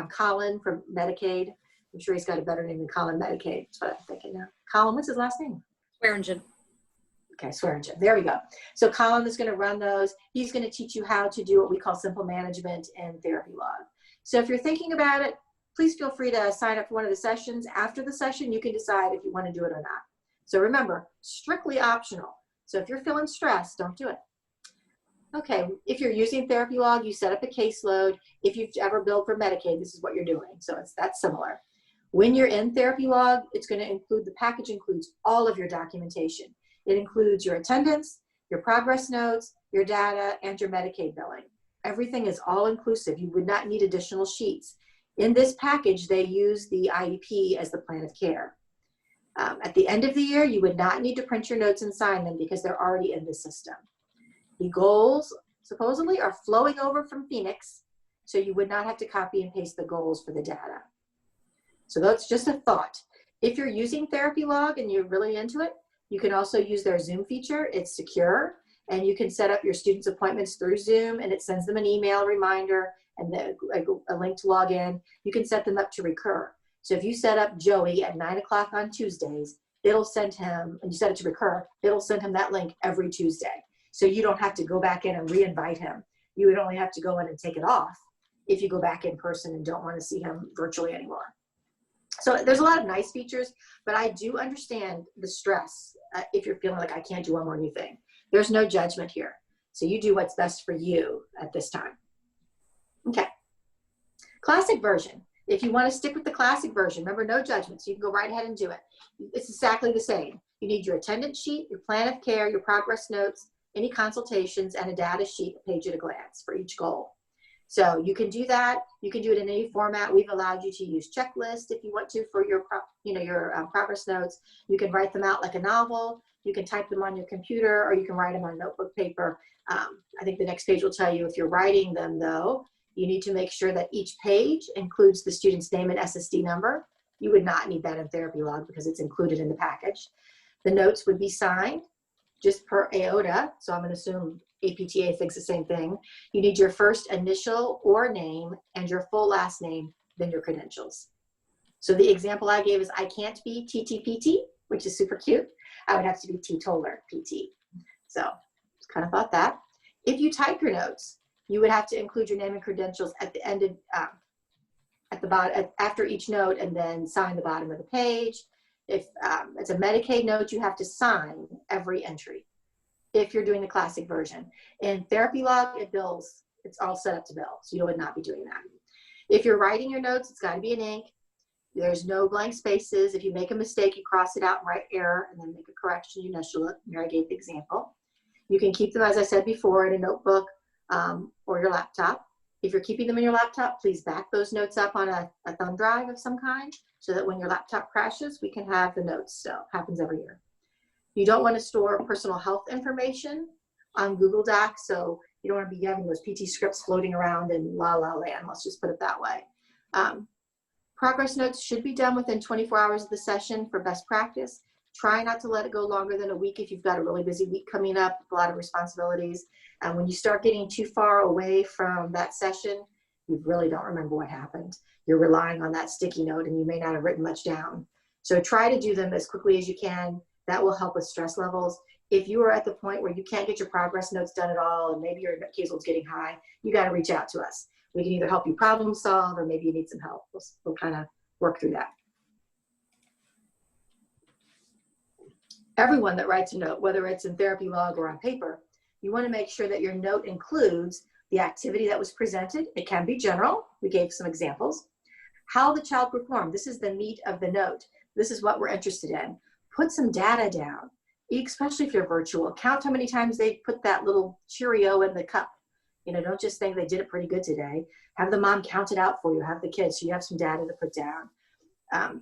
A: Colin from Medicaid. I'm sure he's got a better name than Colin Medicaid. That's what I'm thinking now. Colin, what's his last name?
B: Swearingen.
A: Okay, Swearingen. There we go. So Colin is going to run those. He's going to teach you how to do what we call simple management and Therapy Log. So if you're thinking about it, please feel free to sign up for one of the sessions. After the session, you can decide if you want to do it or not. So remember, strictly optional. So if you're feeling stressed, don't do it. Okay, if you're using Therapy Log, you set up a caseload. If you've ever billed for Medicaid, this is what you're doing. So that's similar. When you're in Therapy Log, it's going to include, the package includes all of your documentation. It includes your attendance, your progress notes, your data, and your Medicaid billing. Everything is all inclusive. You would not need additional sheets. In this package, they use the IEP as the plan of care. At the end of the year, you would not need to print your notes and sign them because they're already in the system. The goals supposedly are flowing over from Phoenix, so you would not have to copy and paste the goals for the data. So that's just a thought. If you're using Therapy Log and you're really into it, you can also use their Zoom feature. It's secure, and you can set up your students' appointments through Zoom, and it sends them an email reminder and a link to log in. You can set them up to recur. So if you set up Joey at 9 o'clock on Tuesdays, it'll send him, and you set it to recur, it'll send him that link every Tuesday. So you don't have to go back in and re-invite him. You would only have to go in and take it off if you go back in person and don't want to see him virtually anymore. So there's a lot of nice features, but I do understand the stress if you're feeling like I can't do one more new thing. There's no judgment here. So you do what's best for you at this time. Okay, classic version. If you want to stick with the classic version, remember, no judgment, so you can go right ahead and do it. It's exactly the same. You need your attendance sheet, your plan of care, your progress notes, any consultations, and a data sheet, a page at a glance for each goal. So you can do that. You can do it in any format. We've allowed you to use checklists if you want to for your progress notes. You can write them out like a novel. You can type them on your computer, or you can write them on notebook paper. I think the next page will tell you if you're writing them, though, you need to make sure that each page includes the student's name and SSD number. You would not need that in Therapy Log because it's included in the package. The notes would be signed just per AOTA, so I'm going to assume APTA thinks the same thing. You need your first initial or name and your full last name, then your credentials. So the example I gave is I can't be TTPT, which is super cute. I would have to be T-Toller PT. So just kind of thought that. If you type your notes, you would have to include your name and credentials at the end of, at the bottom, after each note, and then sign the bottom of the page. If it's a Medicaid note, you have to sign every entry if you're doing the classic version. In Therapy Log, it bills, it's all set up to bill, so you would not be doing that. If you're writing your notes, it's got to be in ink. There's no blank spaces. If you make a mistake, you cross it out and write error, and then make a correction. You initial it. Mary gave the example. You can keep them, as I said before, in a notebook or your laptop. If you're keeping them in your laptop, please back those notes up on a thumb drive of some kind so that when your laptop crashes, we can have the notes still. Happens every year. You don't want to store personal health information on Google Docs, so you don't want to be having those PT scripts floating around in la la land, let's just put it that way. Progress notes should be done within 24 hours of the session for best practice. Try not to let it go longer than a week if you've got a really busy week coming up, a lot of responsibilities. And when you start getting too far away from that session, you really don't remember what happened. You're relying on that sticky note and you may not have written much down. So try to do them as quickly as you can. That will help with stress levels. If you are at the point where you can't get your progress notes done at all and maybe your case load's getting high, you got to reach out to us. We can either help you problem solve or maybe you need some help. We'll kind of work through that. Everyone that writes a note, whether it's in therapy log or on paper, you want to make sure that your note includes the activity that was presented. It can be general. We gave some examples. How the child performed. This is the meat of the note. This is what we're interested in. Put some data down, especially if you're virtual. Count how many times they put that little Cheerio in the cup. You know, don't just think they did it pretty good today. Have the mom count it out for you. Have the kids so you have some data to put down.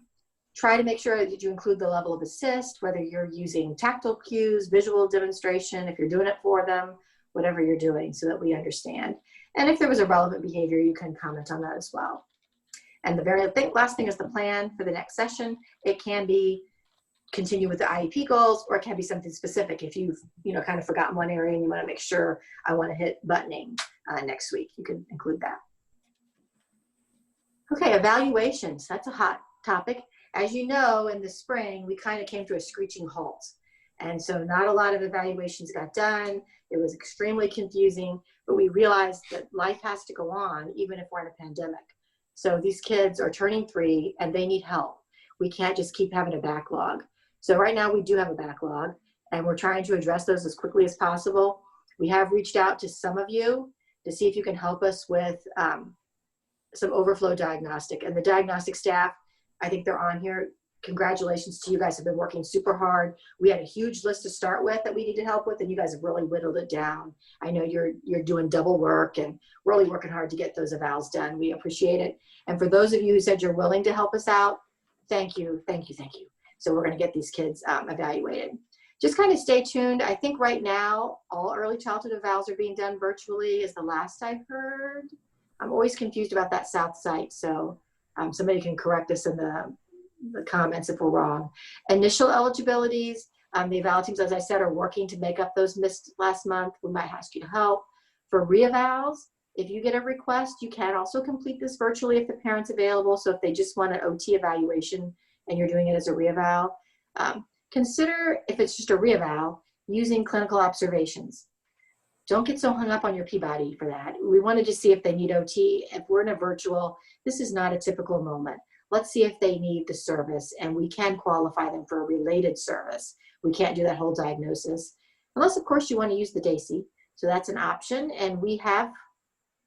A: Try to make sure that you include the level of assist, whether you're using tactile cues, visual demonstration, if you're doing it for them, whatever you're doing so that we understand. And if there was a relevant behavior, you can comment on that as well. And the last thing is the plan for the next session. It can be continue with the IEP goals, or it can be something specific. If you've kind of forgotten one area and you want to make sure I want to hit buttoning next week, you can include that. Okay, evaluations. That's a hot topic. As you know, in the spring, we kind of came to a screeching halt. And so not a lot of evaluations got done. It was extremely confusing, but we realized that life has to go on even if we're in a pandemic. So these kids are turning 3 and they need help. We can't just keep having a backlog. So right now we do have a backlog and we're trying to address those as quickly as possible. We have reached out to some of you to see if you can help us with some overflow diagnostic. And the diagnostic staff, I think they're on here. Congratulations to you guys, have been working super hard. We had a huge list to start with that we needed help with, and you guys have really whittled it down. I know you're doing double work and really working hard to get those evals done. We appreciate it. And for those of you who said you're willing to help us out, thank you, thank you, thank you. So we're going to get these kids evaluated. Just kind of stay tuned. I think right now all early childhood evals are being done virtually, is the last I've heard. I'm always confused about that South site, so somebody can correct us in the comments if we're wrong. Initial eligibilities, the eval teams, as I said, are working to make up those missed last month. We might ask you to help. For re-evals, if you get a request, you can also complete this virtually if the parent's available. So if they just want an OT evaluation and you're doing it as a re-eval, consider, if it's just a re-eval, using clinical observations. Don't get so hung up on your Peabody for that. We wanted to see if they need OT. If we're in a virtual, this is not a typical moment. Let's see if they need the service, and we can qualify them for a related service. We can't do that whole diagnosis. Unless, of course, you want to use the DAISY. So that's an option, and we have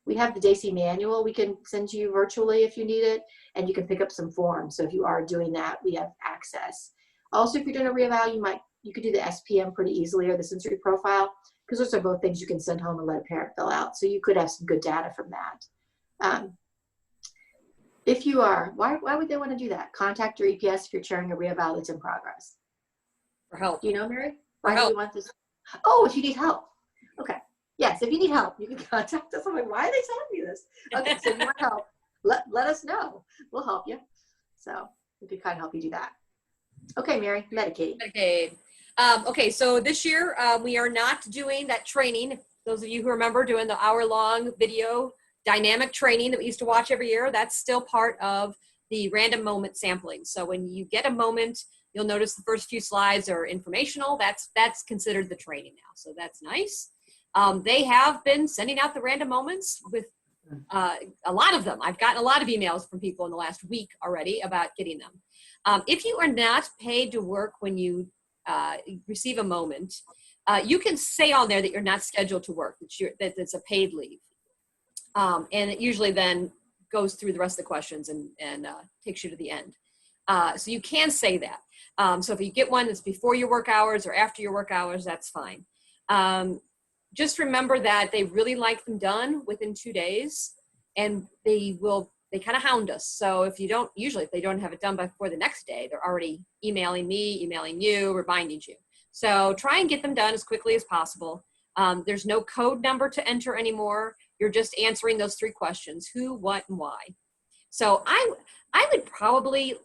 A: the DAISY manual we can send to you virtually if you need it, and you can pick up some forms. So if you are doing that, we have access. Also, if you're doing a re-eval, you could do the SPM pretty easily, or the sensory profile, because those are both things you can send home and let a parent fill out. So you could have some good data from that. If you are, why would they want to do that? Contact your EPS if you're sharing a re-eval that's in progress.
B: For help.
A: Do you know, Mary? Why do you want this? Oh, if you need help. Okay. Yes, if you need help, you can contact us. I'm like, why are they telling me this? Okay, so if you want help, let us know. We'll help you. So we could kind of help you do that. Okay, Mary, Medicaid.
B: Medicaid. Okay, so this year we are not doing that training. Those of you who remember doing the hour-long video dynamic training that we used to watch every year, that's still part of the random moment sampling. So when you get a moment, you'll notice the first few slides are informational. That's considered the training now. So that's nice. They have been sending out the random moments with a lot of them. I've gotten a lot of emails from people in the last week already about getting them. If you are not paid to work when you receive a moment, you can say on there that you're not scheduled to work, that it's a paid leave. And it usually then goes through the rest of the questions and takes you to the end. So you can say that. So if you get one that's before your work hours or after your work hours, that's fine. Just remember that they really like them done within 2 days. and they kind of hound us. So if they don't have it done before the next day, they're already emailing me, emailing you, reminding you. So try and get them done as quickly as possible. There's no code number to enter anymore. You're just answering those 3 questions: who, what, and why. So I would probably,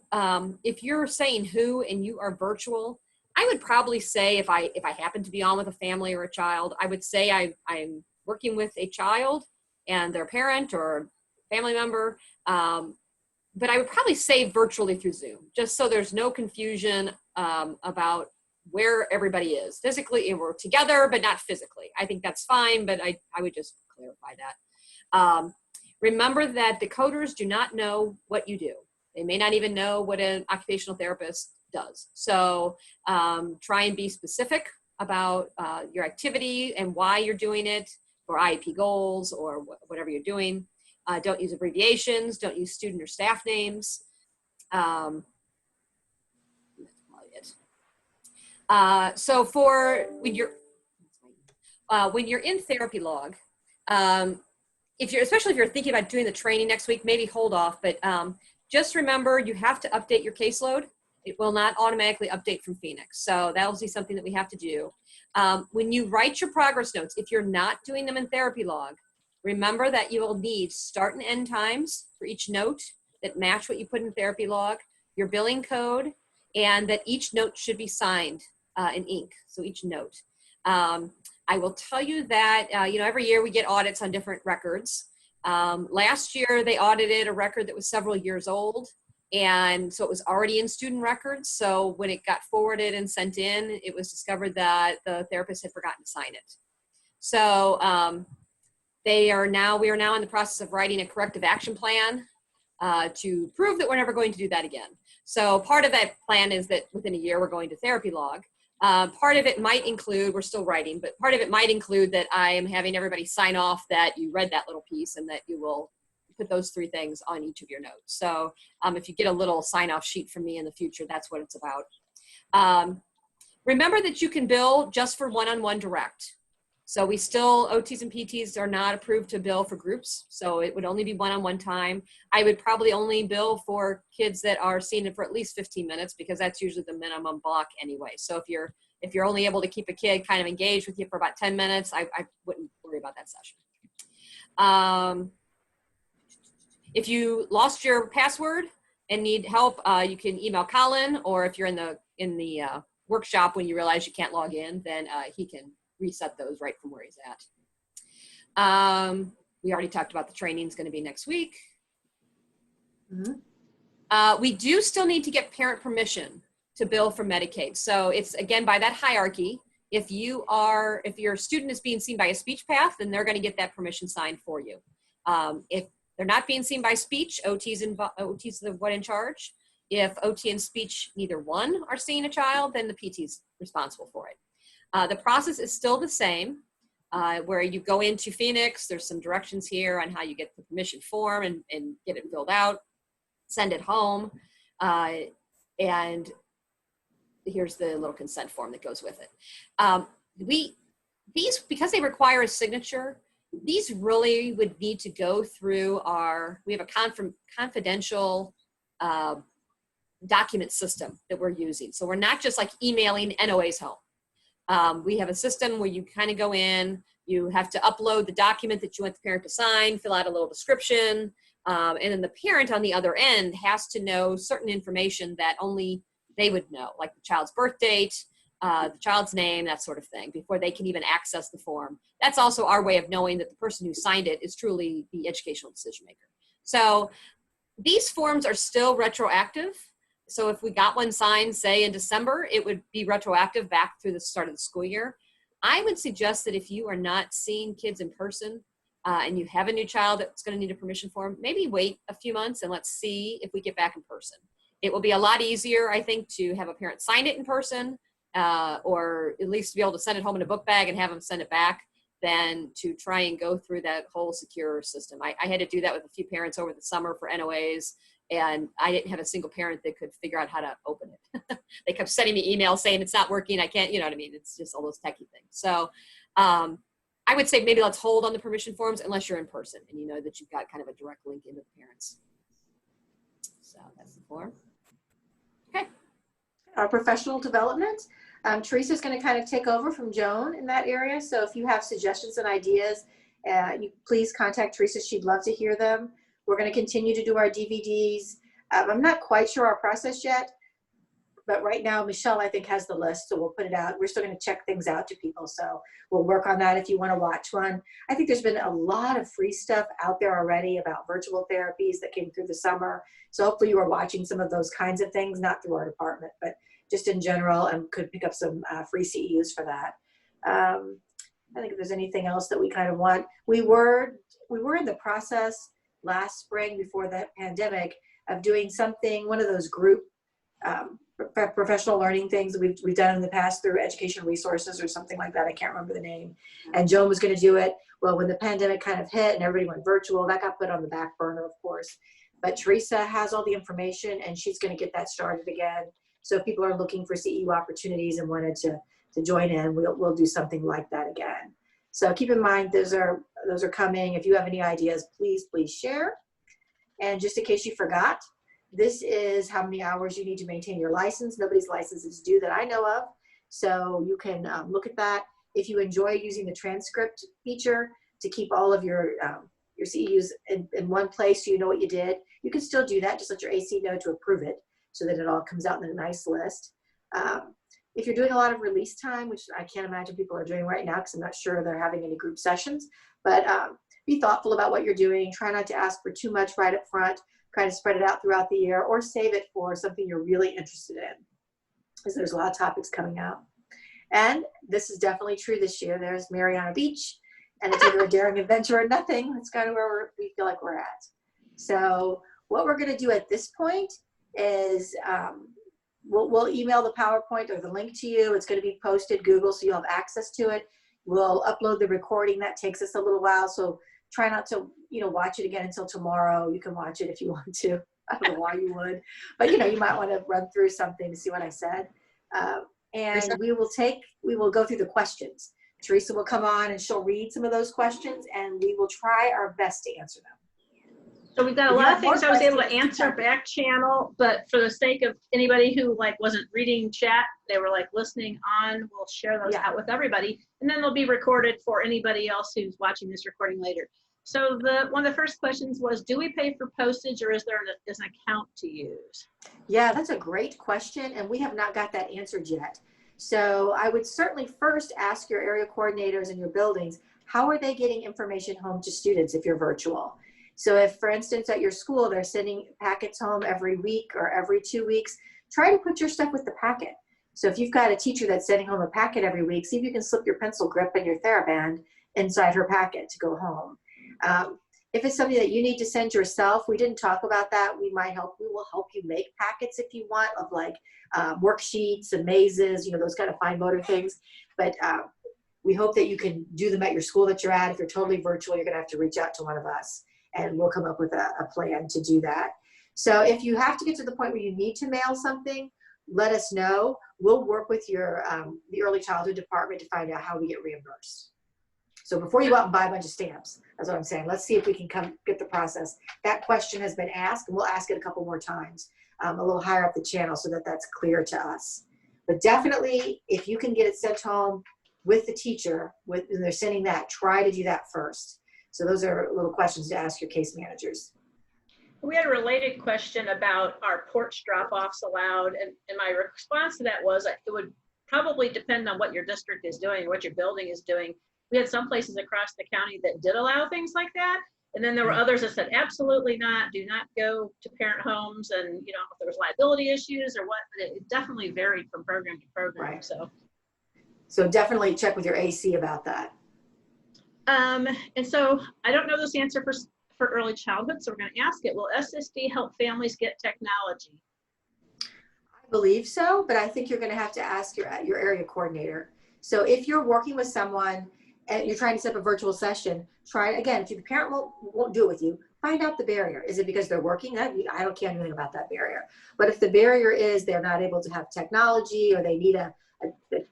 B: if you're saying who and you are virtual, I would probably say, if I happen to be on with a family or a child, I would say I'm working with a child and their parent or family member. But I would probably say virtually through Zoom, just so there's no confusion about where everybody is physically. We're together, but not physically. I think that's fine, but I would just clarify that. Remember that the coders do not know what you do. They may not even know what an occupational therapist does. So try and be specific about your activity and why you're doing it, or IEP goals, or whatever you're doing. Don't use abbreviations. Don't use student or staff names. That's probably it. So for when you're in Therapy Log, especially if you're thinking about doing the training next week, maybe hold off. But just remember, you have to update your caseload. It will not automatically update from Phoenix. So that will be something that we have to do. When you write your progress notes, if you're not doing them in Therapy Log, remember that you will need start and end times for each note that match what you put in Therapy Log, your billing code, and that each note should be signed in ink. So each note. I will tell you that, every year we get audits on different records. Last year they audited a record that was several years old. And so it was already in student records. So when it got forwarded and sent in, it was discovered that the therapist had forgotten to sign it. So we are now in the process of writing a corrective action plan to prove that we're never going to do that again. So part of that plan is that within a year we're going to Therapy Log. Part of it might include, we're still writing, but part of it might include that I am having everybody sign off that you read that little piece and that you will put those 3 things on each of your notes. So if you get a little sign off sheet from me in the future, that's what it's about. Remember that you can bill just for one-on-one direct. So we still, OTs and PTs are not approved to bill for groups. So it would only be one-on-one time. I would probably only bill for kids that are seen for at least 15 minutes, because that's usually the minimum block anyway. So if you're only able to keep a kid kind of engaged with you for about 10 minutes, I wouldn't worry about that session. If you lost your password and need help, you can email Colin, or if you're in the workshop when you realize you can't log in, then he can reset those right from where he's at. We already talked about the training is going to be next week. Mm-hmm. We do still need to get parent permission to bill for Medicaid. So it's, again, by that hierarchy. If your student is being seen by a speech path, then they're going to get that permission signed for you. If they're not being seen by speech, OT's the one in charge. If OT and speech, neither one are seeing a child, then the PT's responsible for it. The process is still the same, where you go into Phoenix. There's some directions here on how you get the permission form and get it filled out, send it home, and here's the little consent form that goes with it. Because they require a signature, these really would need to go through we have a confidential document system that we're using. So we're not just like emailing NOAs home. We have a system where you kind of go in, you have to upload the document that you want the parent to sign, fill out a little description, and then the parent on the other end has to know certain information that only they would know, like the child's birth date, the child's name, that sort of thing, before they can even access the form. That's also our way of knowing that the person who signed it is truly the educational decision maker. So these forms are still retroactive. So if we got one signed, say in December, it would be retroactive back through the start of the school year. I would suggest that if you are not seeing kids in person and you have a new child that's going to need a permission form, maybe wait a few months and let's see if we get back in person. It will be a lot easier, I think, to have a parent sign it in person, or at least be able to send it home in a book bag and have them send it back, than to try and go through that whole secure system. I had to do that with a few parents over the summer for NOAs, and I didn't have a single parent that could figure out how to open it. They kept sending me emails saying it's not working, I can't, you know what I mean? It's just all those techie things. So I I would say maybe let's hold on the permission forms unless you're in person and you know that you've got kind of a direct link into the parents. So that's the form. Okay.
A: Our professional development, Teresa's going to kind of take over from Joan in that area. So if you have suggestions and ideas, you please contact Teresa. She'd love to hear them. We're going to continue to do our DVDs. I'm not quite sure our process yet, but right now Michelle, I think, has the list, so we'll put it out. We're still going to check things out to people, so we'll work on that if you want to watch one. I think there's been a lot of free stuff out there already about virtual therapies that came through the summer. So hopefully you are watching some of those kinds of things, not through our department, but just in general, and could pick up some free CEUs for that. I think if there's anything else that we kind of want, we were in the process last spring before the pandemic of doing something, one of those group professional learning things that we've done in the past through Education Resources or something like that. I can't remember the name. And Joan was going to do it. Well, when the pandemic kind of hit and everybody went virtual, that got put on the back burner, of course. But Teresa has all the information and she's going to get that started again. So if people are looking for CEU opportunities and wanted to join in, we'll do something like that again. So keep in mind, those are coming. If you have any ideas, please share. And just in case you forgot, this is how many hours you need to maintain your license. Nobody's license is due that I know of. So you can look at that. If you enjoy using the transcript feature to keep all of your CEUs in one place so you know what you did, you can still do that. Just let your AC know to approve it so that it all comes out in a nice list. If you're doing a lot of release time, which I can't imagine people are doing right now because I'm not sure they're having any group sessions, but be thoughtful about what you're doing. Try not to ask for too much right up front. Kind of spread it out throughout the year or save it for something you're really interested in, because there's a lot of topics coming out. And this is definitely true this year. There's Mariana Beach, and it's either a daring adventure or nothing. That's kind of where we feel like we're at. So what we're going to do at this point is we'll email the PowerPoint or the link to you. It's going to be posted Google, so you'll have access to it. We'll upload the recording. That takes us a little while, so try not to, watch it again until tomorrow. You can watch it if you want to. I don't know why you would, but you might want to run through something to see what I said. And we will go through the questions. Teresa will come on and she'll read some of those questions and we will try our best to answer them.
C: So we've got a lot of things I was able to answer back channel, but for the sake of anybody who wasn't reading chat, they were listening on, we'll share those out with everybody. And then they'll be recorded for anybody else who's watching this recording later. So one of the first questions was, do we pay for postage or is there an account to use?
A: Yeah, that's a great question. And we have not got that answered yet. So I would certainly first ask your area coordinators in your buildings, how are they getting information home to students if you're virtual? So if, for instance, at your school, they're sending packets home every week or every 2 weeks, try to put your stuff with the packet. So if you've got a teacher that's sending home a packet every week, see if you can slip your pencil grip and your TheraBand inside her packet to go home. If it's something that you need to send yourself, we didn't talk about that. We will help you make packets if you want, of worksheets and mazes, those kind of fine motor things. But we hope that you can do them at your school that you're at. If you're totally virtual, you're gonna have to reach out to one of us and we'll come up with a plan to do that. So if you have to get to the point where you need to mail something, let us know. We'll work with your the early childhood department to find out how we get reimbursed. So before you go out and buy a bunch of stamps, that's what I'm saying. Let's see if we can get the process. That question has been asked, and we'll ask it a couple more times, a little higher up the channel so that that's clear to us. But definitely, if you can get it sent home with the teacher, and they're sending that, try to do that first. So those are little questions to ask your case managers.
C: We had a related question about our porch drop-offs allowed, and my response to that was it would probably depend on what your district is doing, what your building is doing. We had some places across the county that did allow things like that, and then there were others that said absolutely not, do not go to parent homes, and if there was liability issues or what, but it definitely varied from program to program.
A: Right. So definitely check with your AC about that.
C: And so I don't know this answer for early childhood, so we're going to ask it. Will SSD help families get technology?
A: I believe so, but I think you're going to have to ask your area coordinator. So if you're working with someone and you're trying to set up a virtual session, try again. If the parent won't do it with you, find out the barrier. Is it because they're working? I don't care anything about that barrier. But if the barrier is they're not able to have technology or they need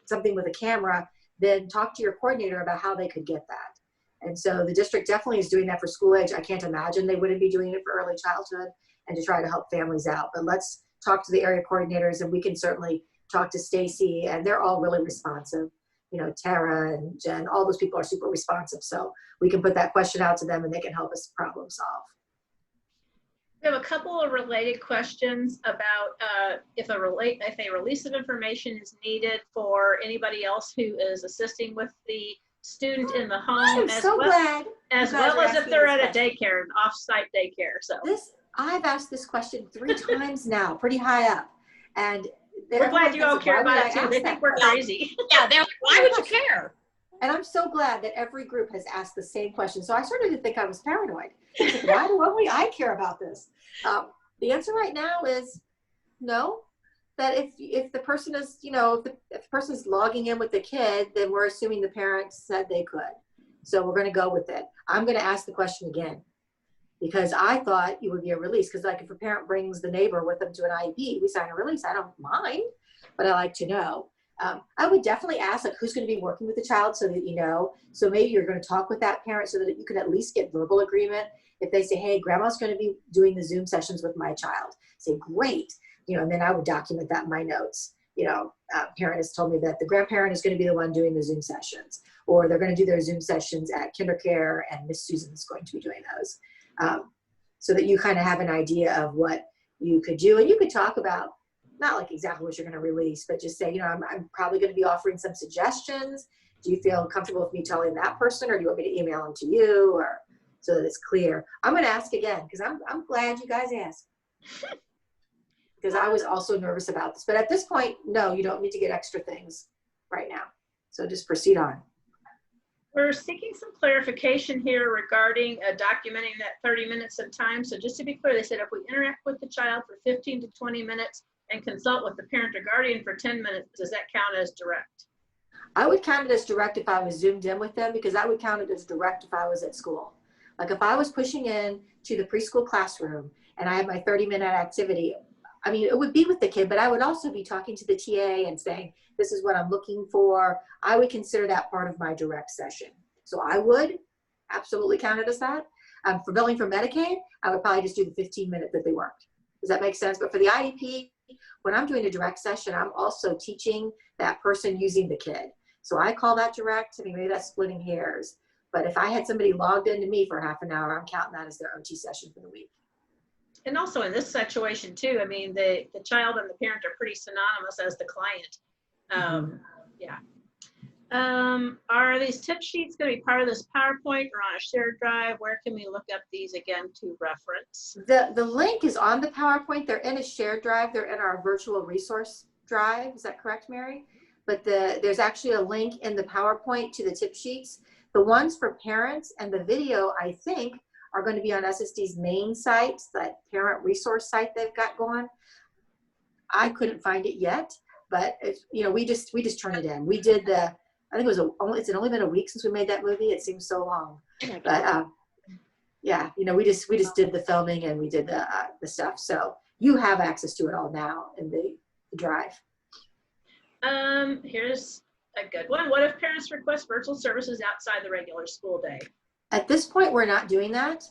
A: something with a camera, then talk to your coordinator about how they could get that. And so the district definitely is doing that for school age. I can't imagine they wouldn't be doing it for early childhood and to try to help families out. But let's talk to the area coordinators, and we can certainly talk to Stacy, and they're all really responsive. You know, Tara and Jen, all those people are super responsive. So we can put that question out to them and they can help us problem solve.
C: We have a couple of related questions about if a release of information is needed for anybody else who is assisting with the student in the home,
A: I'm so glad
C: as well as if they're at a daycare, an off-site daycare. So
A: I've asked this question 3 times now, pretty high up, and
C: we're glad you all care about it too. They think we're crazy.
B: Yeah, they're like, why would you care?
A: And I'm so glad that every group has asked the same question. So I started to think I was paranoid. Like, why do only I care about this? The answer right now is no. That if the person is, you know, if the person is logging in with the kid, then we're assuming the parent said they could. So we're going to go with it. I'm going to ask the question again, because I thought it would be a release. Because like if a parent brings the neighbor with them to an IEP, we sign a release. I don't mind, but I like to know. I would definitely ask like who's going to be working with the child so that you know. So maybe you're going to talk with that parent so that you can at least get verbal agreement. If they say, hey, grandma's going to be doing the Zoom sessions with my child, say, great. You know, and then I would document that in my notes. You know, parent has told me that the grandparent is going to be the one doing the Zoom sessions, or they're going to do their Zoom sessions at KinderCare, and Miss Susan's going to be doing those. So that you kind of have an idea of what you could do. And you could talk about, not like exactly what you're going to release, but just say, you know, I'm probably going to be offering some suggestions. Do you feel comfortable with me telling that person, or do you want me to email them to you, or so that it's clear? I'm going to ask again, because I'm glad you guys asked. Because I was also nervous about this. But at this point, no, you don't need to get extra things right now. So just proceed on.
C: We're seeking some clarification here regarding documenting that 30 minutes of time. So just to be clear, they said if we interact with the child for 15 to 20 minutes and consult with the parent or guardian for 10 minutes, does that count as direct?
A: I would count it as direct if I was zoomed in with them, because I would count it as direct if I was at school. Like if I was pushing in to the preschool classroom and I had my 30-minute activity, I mean, it would be with the kid, but I would also be talking to the TA and saying, this is what I'm looking for. I would consider that part of my direct session. So I would absolutely count it as that. For billing for Medicaid, I would probably just do the 15-minute that they worked. Does that make sense? But for the IEP, when I'm doing a direct session, I'm also teaching that person using the kid. So I call that direct. I mean, maybe that's splitting hairs. But if I had somebody logged into me for half an hour, I'm counting that as their OT session for the week.
C: And also in this situation too, I mean, the child and the parent are pretty synonymous as the client. Yeah. Are these tip sheets going to be part of this PowerPoint or on a shared drive? Where can we look up these again to reference?
A: The link is on the PowerPoint. They're in a shared drive. They're in our virtual resource drive. Is that correct, Mary? But there's actually a link in the PowerPoint to the tip sheets. The ones for parents and the video, I think, are going to be on SSD's main site, that parent resource site they've got going. I couldn't find it yet, but it's, you know, we just turned it in. We did the, I think it was it's only been a week since we made that movie. It seems so long, but yeah, you know, we just did the filming and we did the stuff. So you have access to it all now in the drive.
C: Here's a good one. What if parents request virtual services outside the regular school day?
A: At this point, we're not doing that.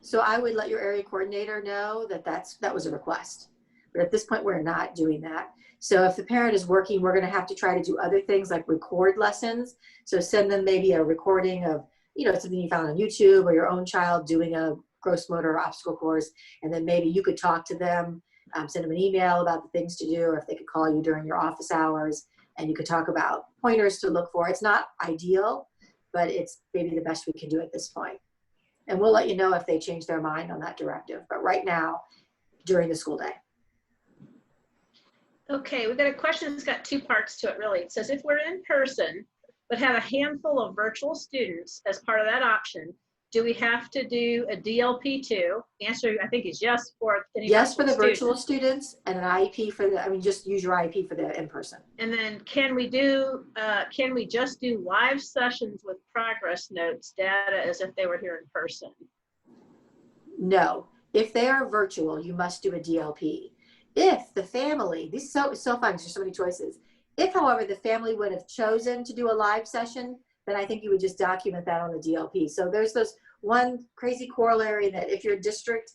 A: So I would let your area coordinator know that that was a request. But at this point, we're not doing that. So if the parent is working, we're going to have to try to do other things like record lessons. So send them maybe a recording of, you know, something you found on YouTube, or your own child doing a gross motor or obstacle course. And then maybe you could talk to them, send them an email about the things to do, or if they could call you during your office hours, and you could talk about pointers to look for. It's not ideal, but it's maybe the best we can do at this point. And we'll let you know if they change their mind on that directive. But right now, during the school day.
C: Okay, we've got a question that's got 2 parts to it, really. It says, if we're in person, but have a handful of virtual students as part of that option, do we have to do a DLP too? Answer, I think, is yes for any
A: yes for the
C: student.
A: virtual students, and an IEP for the, I mean, just use your IEP for the in-person.
C: And then can we just do live sessions with progress notes data as if they were here in person?
A: No, if they are virtual, you must do a DLP. If the family, this is so fun, there's so many choices. If, however, the family would have chosen to do a live session, then I think you would just document that on the DLP. So there's those one crazy corollary that if your district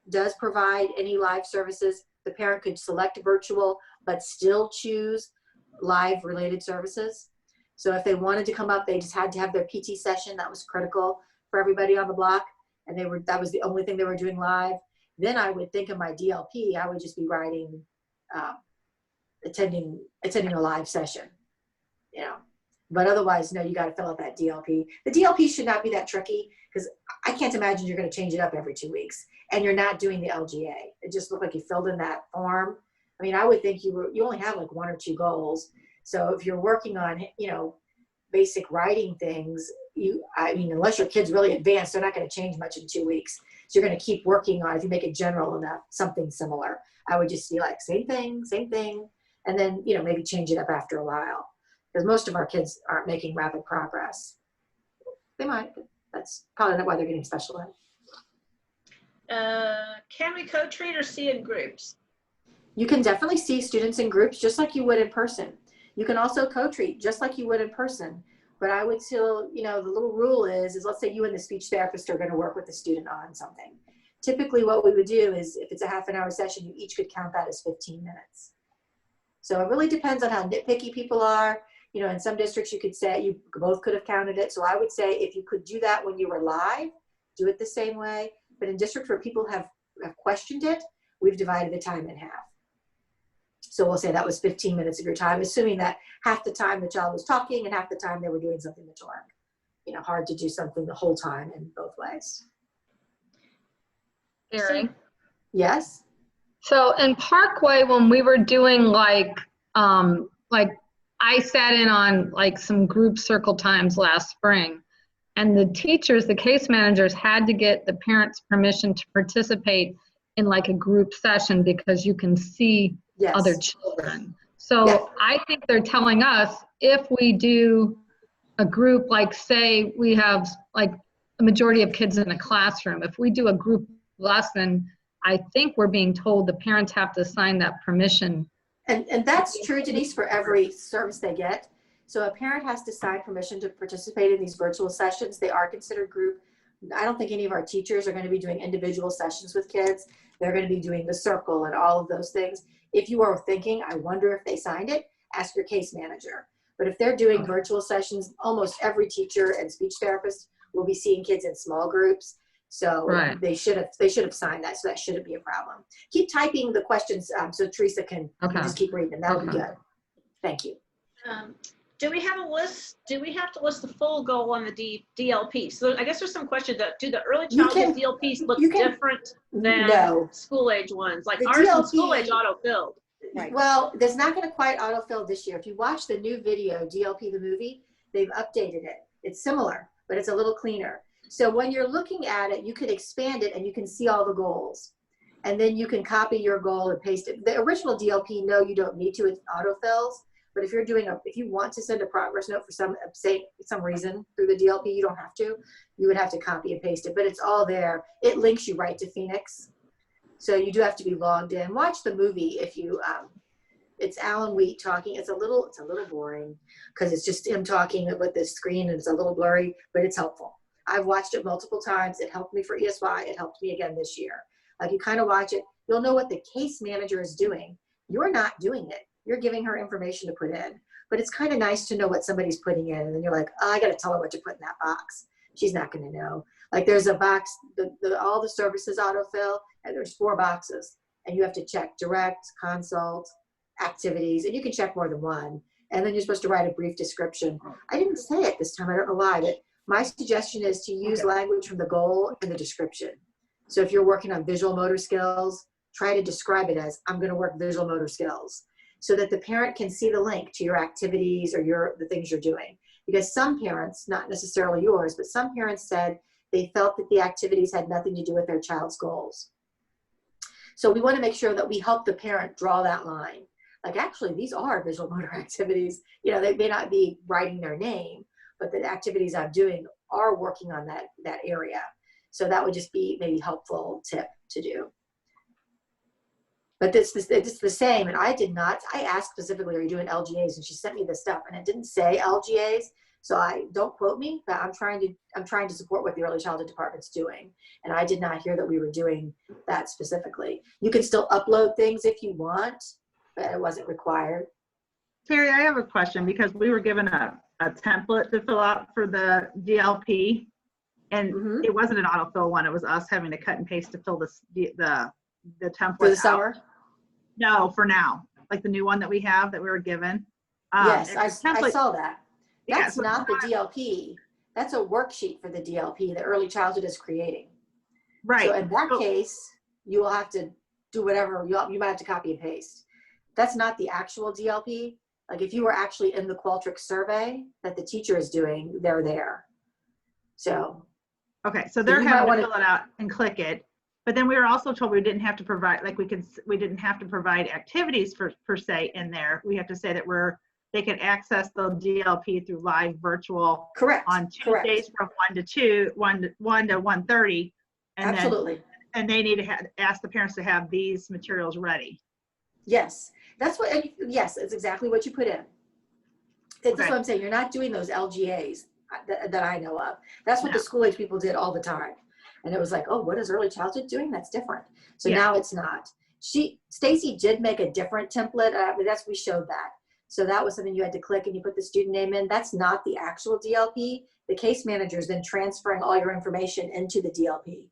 A: does provide any live services, the parent could select virtual, but still choose live related services. So if they wanted to come up, they just had to have their PT session. That was critical for everybody on the block. And that was the only thing they were doing live. Then I would think of my DLP, I would just be writing, attending a live session, you know. But otherwise, no, you got to fill out that DLP. The DLP should not be that tricky because I can't imagine you're going to change it up every 2 weeks and you're not doing the LGA. It just looked like you filled in that form. I mean, I would think you only have like 1 or 2 goals. So if you're working on, you know, basic writing things, I mean, unless your kid's really advanced, they're not going to change much in 2 weeks. So you're going to keep working on, if you make it general enough, something similar. I would just be like, same thing, and then, you know, maybe change it up after a while. Because most of our kids aren't making rapid progress. They might, but that's probably not why they're getting special ed.
C: Can we co-treat or see in groups?
A: You can definitely see students in groups just like you would in person. You can also co-treat just like you would in person. But I would still, you know, the little rule is let's say you and the speech therapist are going to work with the student on something. Typically what we would do is if it's a half-an-hour session, you each could count that as 15 minutes. So it really depends on how nitpicky people are. You know, in some districts you could say you both could have counted it. So I would say if you could do that when you were live, do it the same way. But in districts where people have questioned it, we've divided the time in half. So we'll say that was 15 minutes of your time, assuming that half the time the child was talking and half the time they were doing something to learn. You know, hard to do something the whole time in both ways.
D: Gary.
A: Yes.
D: So in Parkway, when we were doing like I sat in on like some group circle times last spring, and the teachers, the case managers had to get the parents' permission to participate in like a group session because you can see
A: Yes.
D: other children. So
A: Yeah.
D: I think they're telling us if we do a group, like say we have like a majority of kids in a classroom, if we do a group lesson, I think we're being told the parents have to sign that permission.
A: And that's true, Denise, for every service they get. So a parent has to sign permission to participate in these virtual sessions. They are considered group. I don't think any of our teachers are going to be doing individual sessions with kids. They're going to be doing the circle and all of those things. If you are thinking, I wonder if they signed it, ask your case manager. But if they're doing virtual sessions, almost every teacher and speech therapist will be seeing kids in small groups. So
D: Right.
A: they should have signed that. So that shouldn't be a problem. Keep typing the questions so Teresa can just keep reading them. That'll be good. Thank you.
C: Do we have a list? Do we have to list the full goal on the DLP? So I guess there's some questions that do the early childhood DLPs look different than school age ones? Like ours and school age auto-filled.
A: Right. Well, there's not going to quite autofill this year. If you watch the new video, DLP the movie, they've updated it. It's similar, but it's a little cleaner. So when you're looking at it, you can expand it and you can see all the goals. And then you can copy your goal and paste it. The original DLP, no, you don't need to. It autofills. But if you're if you want to send a progress note for some reason through the DLP, you don't have to. You would have to copy and paste it, but it's all there. It links you right to Phoenix. So you do have to be logged in. Watch the movie if you, it's Alan Wheat talking. It's a little boring because it's just him talking with the screen and it's a little blurry, but it's helpful. I've watched it multiple times. It helped me for ESY. It helped me again this year. Like you kind of watch it, you'll know what the case manager is doing. You're not doing it. You're giving her information to put in, but it's kind of nice to know what somebody's putting in. And then you're like, oh, I got to tell her what to put in that box. She's not going to know. Like there's a box, all the services autofill, and there's 4 boxes. And you have to check direct, consult, activities, and you can check more than one. And then you're supposed to write a brief description. I didn't say it this time. I don't know why, but my suggestion is to use language from the goal and the description. So if you're working on visual motor skills, try to describe it as, I'm going to work visual motor skills, so that the parent can see the link to your activities or the things you're doing. Because some parents, not necessarily yours, but some parents said they felt that the activities had nothing to do with their child's goals. So we want to make sure that we help the parent draw that line. Like, actually, these are visual motor activities. You know, they may not be writing their name, but the activities I'm doing are working on that area. So that would just be maybe a helpful tip to do. But it's the same, and I did not, I asked specifically, are you doing LGAs? And she sent me this stuff, and it didn't say LGAs, so don't quote me, but I'm trying to support what the early childhood department's doing, and I did not hear that we were doing that specifically. You can still upload things if you want, but it wasn't required.
E: Terry, I have a question because we were given a template to fill out for the DLP, and it wasn't an autofill one. It was us having to cut and paste to fill the template
A: For the
E: out.
A: summer?
E: No, for now, like the new one that we have that we were given.
A: Yes, I
E: template-
A: saw that.
E: Yeah,
A: That's
E: so
A: not the
E: it's
A: DLP. That's a worksheet for the DLP that early childhood is creating.
E: Right.
A: So in that
E: So-
A: case, you will have to do whatever, you might have to copy and paste. That's not the actual DLP. Like if you were actually in the Qualtrics survey that the teacher is doing, they're there. So.
E: Okay, so they're
A: you might
E: having
A: wanna-
E: to fill it out and click it. But then we were also told we didn't have to provide, like we didn't have to provide activities per se in there. We have to say that they can access the DLP through live virtual
A: Correct.
E: on
A: Correct.
E: Tuesdays from 1 to 2, 1 to 1:30. And
A: Absolutely.
E: and they need to ask the parents to have these materials ready.
A: Yes. Yes, it's exactly what you put in. That's
E: Okay.
A: what I'm saying. You're not doing those LGAs that I know of. That's what
E: No.
A: the school age people did all the time. And it was like, oh, what is early childhood doing? That's different. So
E: Yeah.
A: now it's not. Stacy did make a different template. We showed that. So that was something you had to click and you put the student name in. That's not the actual DLP. The case manager is then transferring all your information into the DLP.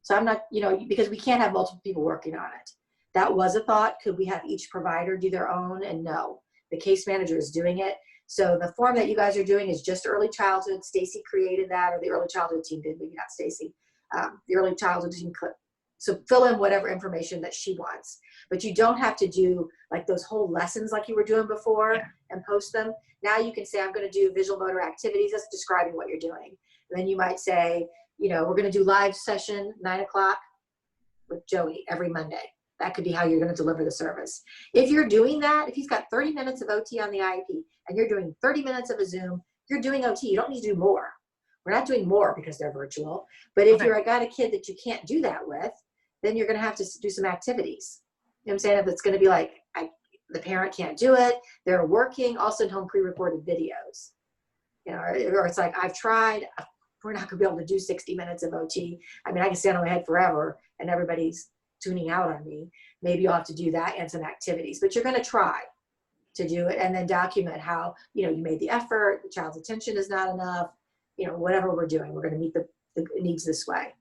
A: So I'm not, because we can't have multiple people working on it. That was a thought. Could we have each provider do their own? And no, the case manager is doing it. So the form that you guys are doing is just early childhood. Stacy created that, or the early childhood team did, maybe not Stacy. The early childhood team click. So fill in whatever information that she wants. But you don't have to do like those whole lessons like you were doing before and post them. Now you can say, I'm going to do visual motor activities. That's describing what you're doing. And then you might say, we're going to do live session 9:00 with Joey every Monday. That could be how you're going to deliver the service. If you're doing that, if he's got 30 minutes of OT on the IEP and you're doing 30 minutes of a Zoom, you're doing OT. You don't need to do more. We're not doing more because they're virtual. But if you're got a kid that you can't do that with, then you're going to have to do some activities. You know what I'm saying? If it's going to be like, the parent can't do it, they're working, also send home pre-recorded videos. Or it's like, I've tried, we're not going to be able to do 60 minutes of OT. I mean, I can stand on my head forever and everybody's tuning out on me. Maybe you'll have to do that and some activities, but you're going to try to do it and then document how, you made the effort, the child's attention is not enough, whatever we're doing, we're going to meet the needs this way.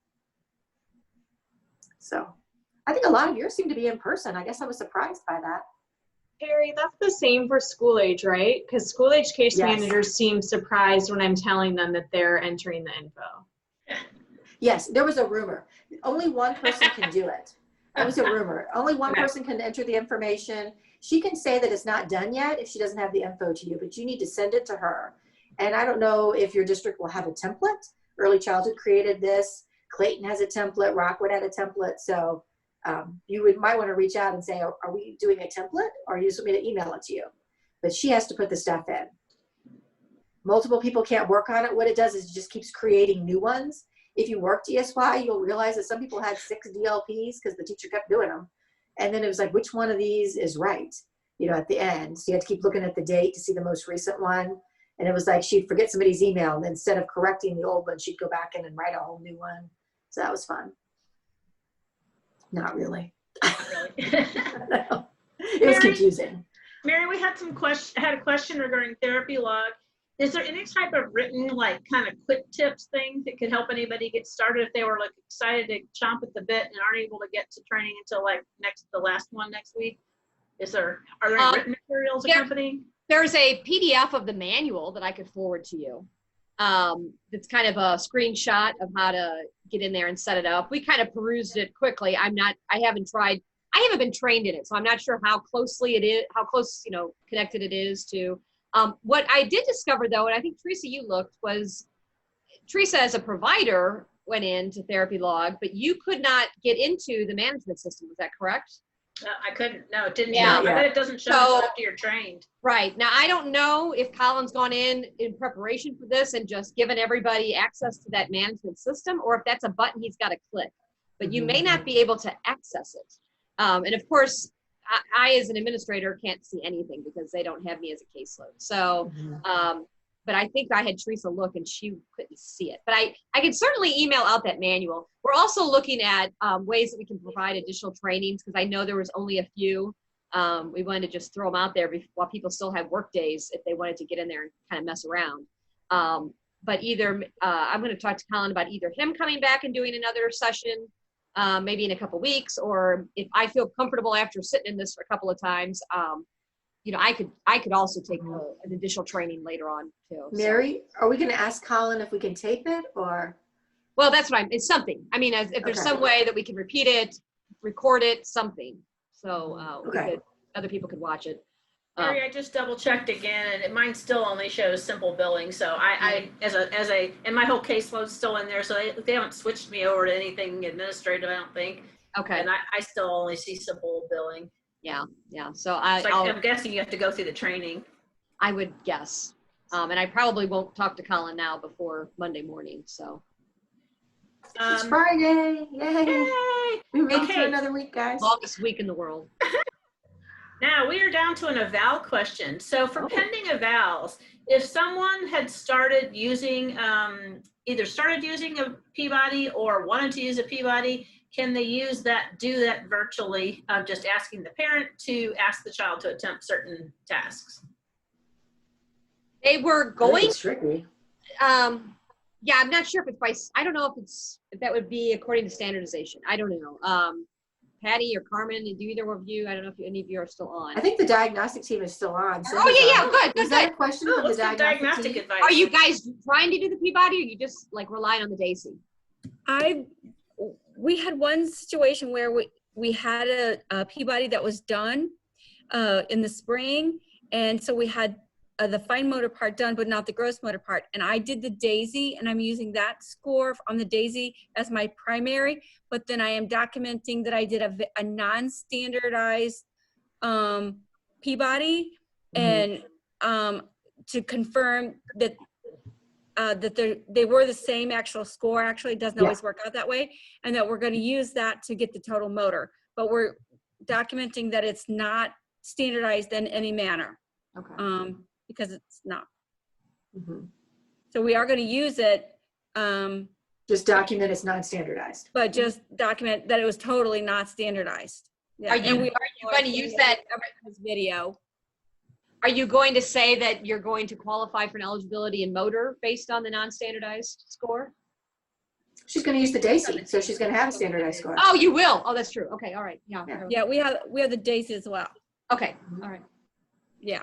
A: So I think a lot of yours seem to be in person. I guess I was surprised by that.
F: Terry, that's the same for school age, right? Because school age case
A: Yes.
F: managers seem surprised when I'm telling them that they're entering the info.
A: Yes, there was a rumor. Only one person can do it. That was a rumor. Only one
F: Okay.
A: person can enter the information. She can say that it's not done yet if she doesn't have the info to you, but you need to send it to her. And I don't know if your district will have a template. Early Childhood created this. Clayton has a template. Rockwood had a template. So you might want to reach out and say, are we doing a template? Or you just want me to email it to you? But she has to put the stuff in. Multiple people can't work on it. What it does is it just keeps creating new ones. If you worked ESY, you'll realize that some people had 6 DLPs because the teacher kept doing them. And then it was like, which one of these is right, at the end. So you had to keep looking at the date to see the most recent one. And it was like, she'd forget somebody's email. And instead of correcting the old one, she'd go back in and write a whole new one. So that was fun. Not really.
C: Not really.
A: It was
C: Mary?
A: confusing.
C: Mary, we had had a question regarding therapy log. Is there any type of written, like, kind of quick tips thing that could help anybody get started if they were like excited to chomp at the bit and aren't able to get to training until like the last one next week? Are there any written materials accompanying?
B: There's a PDF of the manual that I could forward to you. It's kind of a screenshot of how to get in there and set it up. We kind of perused it quickly. I haven't been trained in it, so I'm not sure how closely it is, how close, connected it is to. What I did discover though, and I think Teresa, you looked, was Teresa as a provider went into Therapy Log, but you could not get into the management system. Was that correct?
C: I couldn't. No, it didn't.
B: Yeah.
C: I bet it doesn't show until after you're trained.
B: Right. Now, I don't know if Colin's gone in preparation for this and just given everybody access to that management system, or if that's a button he's got to click. But you may not be able to access it. And of course, I as an administrator can't see anything because they don't have me as a caseload. So, but I think I had Teresa look and she couldn't see it. But I can certainly email out that manual. We're also looking at ways that we can provide additional trainings because I know there was only a few. We wanted to just throw them out there while people still have work days if they wanted to get in there and kind of mess around. But either I'm going to talk to Colin about either him coming back and doing another session maybe in a couple weeks, or if I feel comfortable after sitting in this for a couple of times, you know, I could also take an additional training later on too.
A: Mary, are we going to ask Colin if we can tape it or?
B: Well, that's what it's something. I mean, if there's some way that we can repeat it, record it, something. So other people could watch it.
C: Mary, I just double checked again, and mine still only shows simple billing. So and my whole caseload's still in there. So they haven't switched me over to anything administrative, I don't think.
B: Okay.
C: And I still only see simple billing.
B: Yeah. So
C: I'm guessing you have to go through the training.
B: I would guess. And I probably won't talk to Colin now before Monday morning. So.
A: It's Friday. Yay.
C: Yay!
A: We made it to another week, guys.
B: Longest week in the world.
C: Now we are down to an eval question. So for pending evals, if someone had started using, either started using a Peabody or wanted to use a Peabody, can they do that virtually, just asking the parent to ask the child to attempt certain tasks?
B: They were going.
A: Strictly.
B: Yeah, I'm not sure if I don't know if that would be according to standardization. I don't know. Patty or Carmen, do either of you? I don't know if any of you are still on.
A: I think the diagnostic team is still on.
B: Oh yeah, good.
A: Is that a question from the
C: diagnostic
A: team?
C: advice?
B: Are you guys trying to do the Peabody, or you just like relying on the Daisy?
G: We had one situation where we had a Peabody that was done in the spring, and so we had the fine motor part done, but not the gross motor part. And I did the Daisy, and I'm using that score on the Daisy as my primary, but then I am documenting that I did a non-standardized Peabody, and to confirm that they were the same actual score. Actually, it doesn't always work out that way, and that we're going to use that to get the total motor. But we're documenting that it's not standardized in any manner.
B: Okay.
G: Because it's not. So we are going to use it.
A: Just document it's non-standardized.
G: But just document that it was totally not standardized. Yeah.
B: Are you going to use that
G: video?
B: Are you going to say that you're going to qualify for an eligibility in motor based on the non-standardized score?
A: She's going to use the Daisy, so she's going to have a standardized score.
B: Oh, you will. Oh, that's true. Okay. All right. Yeah.
G: Yeah, we have the Daisy as well.
B: Okay. All right.
G: Yeah.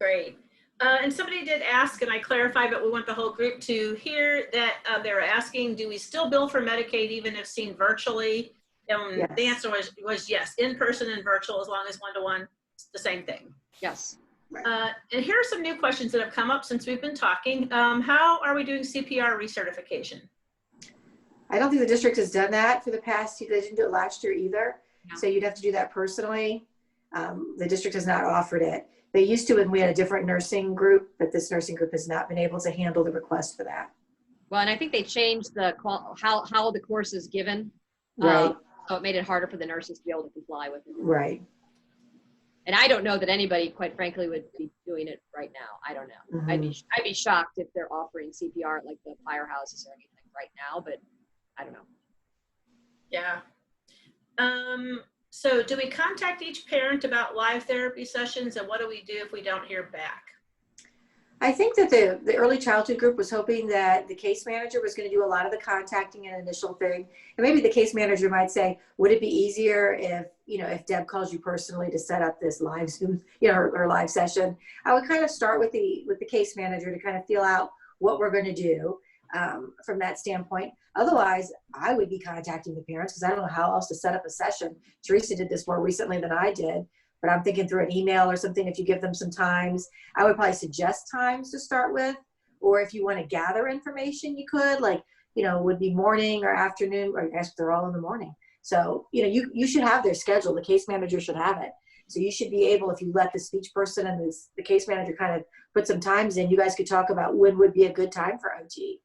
C: Great. And somebody did ask, and I clarified, but we want the whole group to hear that they were asking, do we still bill for Medicaid even if seen virtually?
A: Yes.
C: The answer was yes, in person and virtual, as long as one-to-one, it's the same thing.
B: Yes.
C: And here are some new questions that have come up since we've been talking. How are we doing CPR recertification?
A: I don't think the district has done that for the past, they didn't do it last year either.
B: No.
A: So you'd have to do that personally. The district has not offered it. They used to when we had a different nursing group, but this nursing group has not been able to handle the request for that.
B: Well, and I think they changed how the course is given.
A: Right.
B: So it made it harder for the nurses to be able to comply with it.
A: Right.
B: And I don't know that anybody, quite frankly, would be doing it right now. I don't know. I'd be shocked if they're offering CPR at like the firehouses or anything right now, but I don't know.
C: Yeah. So do we contact each parent about live therapy sessions, and what do we do if we don't hear back?
A: I think that the early childhood group was hoping that the case manager was going to do a lot of the contacting and initial thing. And maybe the case manager might say, would it be easier if Deb calls you personally to set up this live Zoom, or live session? I would kind of start with the case manager to kind of feel out what we're going to do from that standpoint. Otherwise, I would be contacting the parents because I don't know how else to set up a session. Teresa did this more recently than I did. But I'm thinking through an email or something, if you give them some times, I would probably suggest times to start with. Or if you want to gather information, you could, would be morning or afternoon, or I guess they're all in the morning. So, you should have their schedule. The case manager should have it. So you should be able, if you let the speech person and the case manager kind of put some times in, you guys could talk about when would be a good time for OT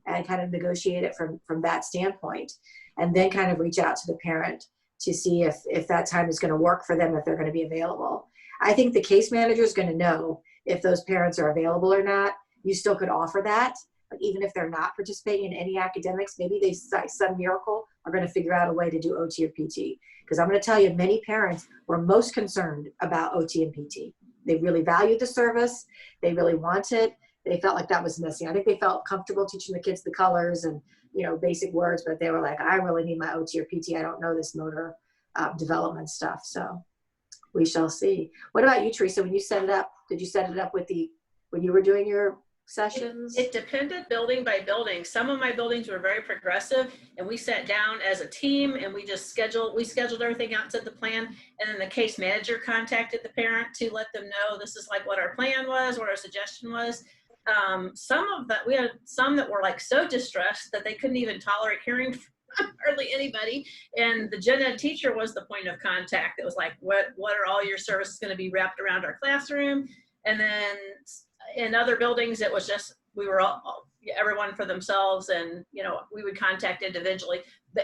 A: and kind of negotiate it from that standpoint. And then kind of reach out to the parent to see if that time is going to work for them, if they're going to be available. I think the case manager is going to know if those parents are available or not. You still could offer that, but even if they're not participating in any academics, maybe they, some miracle, are going to figure out a way to do OT or PT. Because I'm going to tell you, many parents were most concerned about OT and PT. They really valued the service. They really want it. They felt like that was missing. I think they felt comfortable teaching the kids the colors and, you know, basic words, but they were like, I really need my OT or PT. I don't know this motor development stuff. So we shall see. What about you, Teresa? When you set it up, did you set it up with when you were doing your sessions?
C: It depended building by building. Some of my buildings were very progressive, and we sat down as a team and we scheduled everything out and set the plan. And then the case manager contacted the parent to let them know this is like what our plan was, what our suggestion was. We had some that were like so distressed that they couldn't even tolerate hearing from hardly anybody. And the gen ed teacher was the point of contact. It was like, what are all your services going to be wrapped around our classroom? And then in other buildings, it was just, we were all everyone for themselves, and, you know, we would contact individually.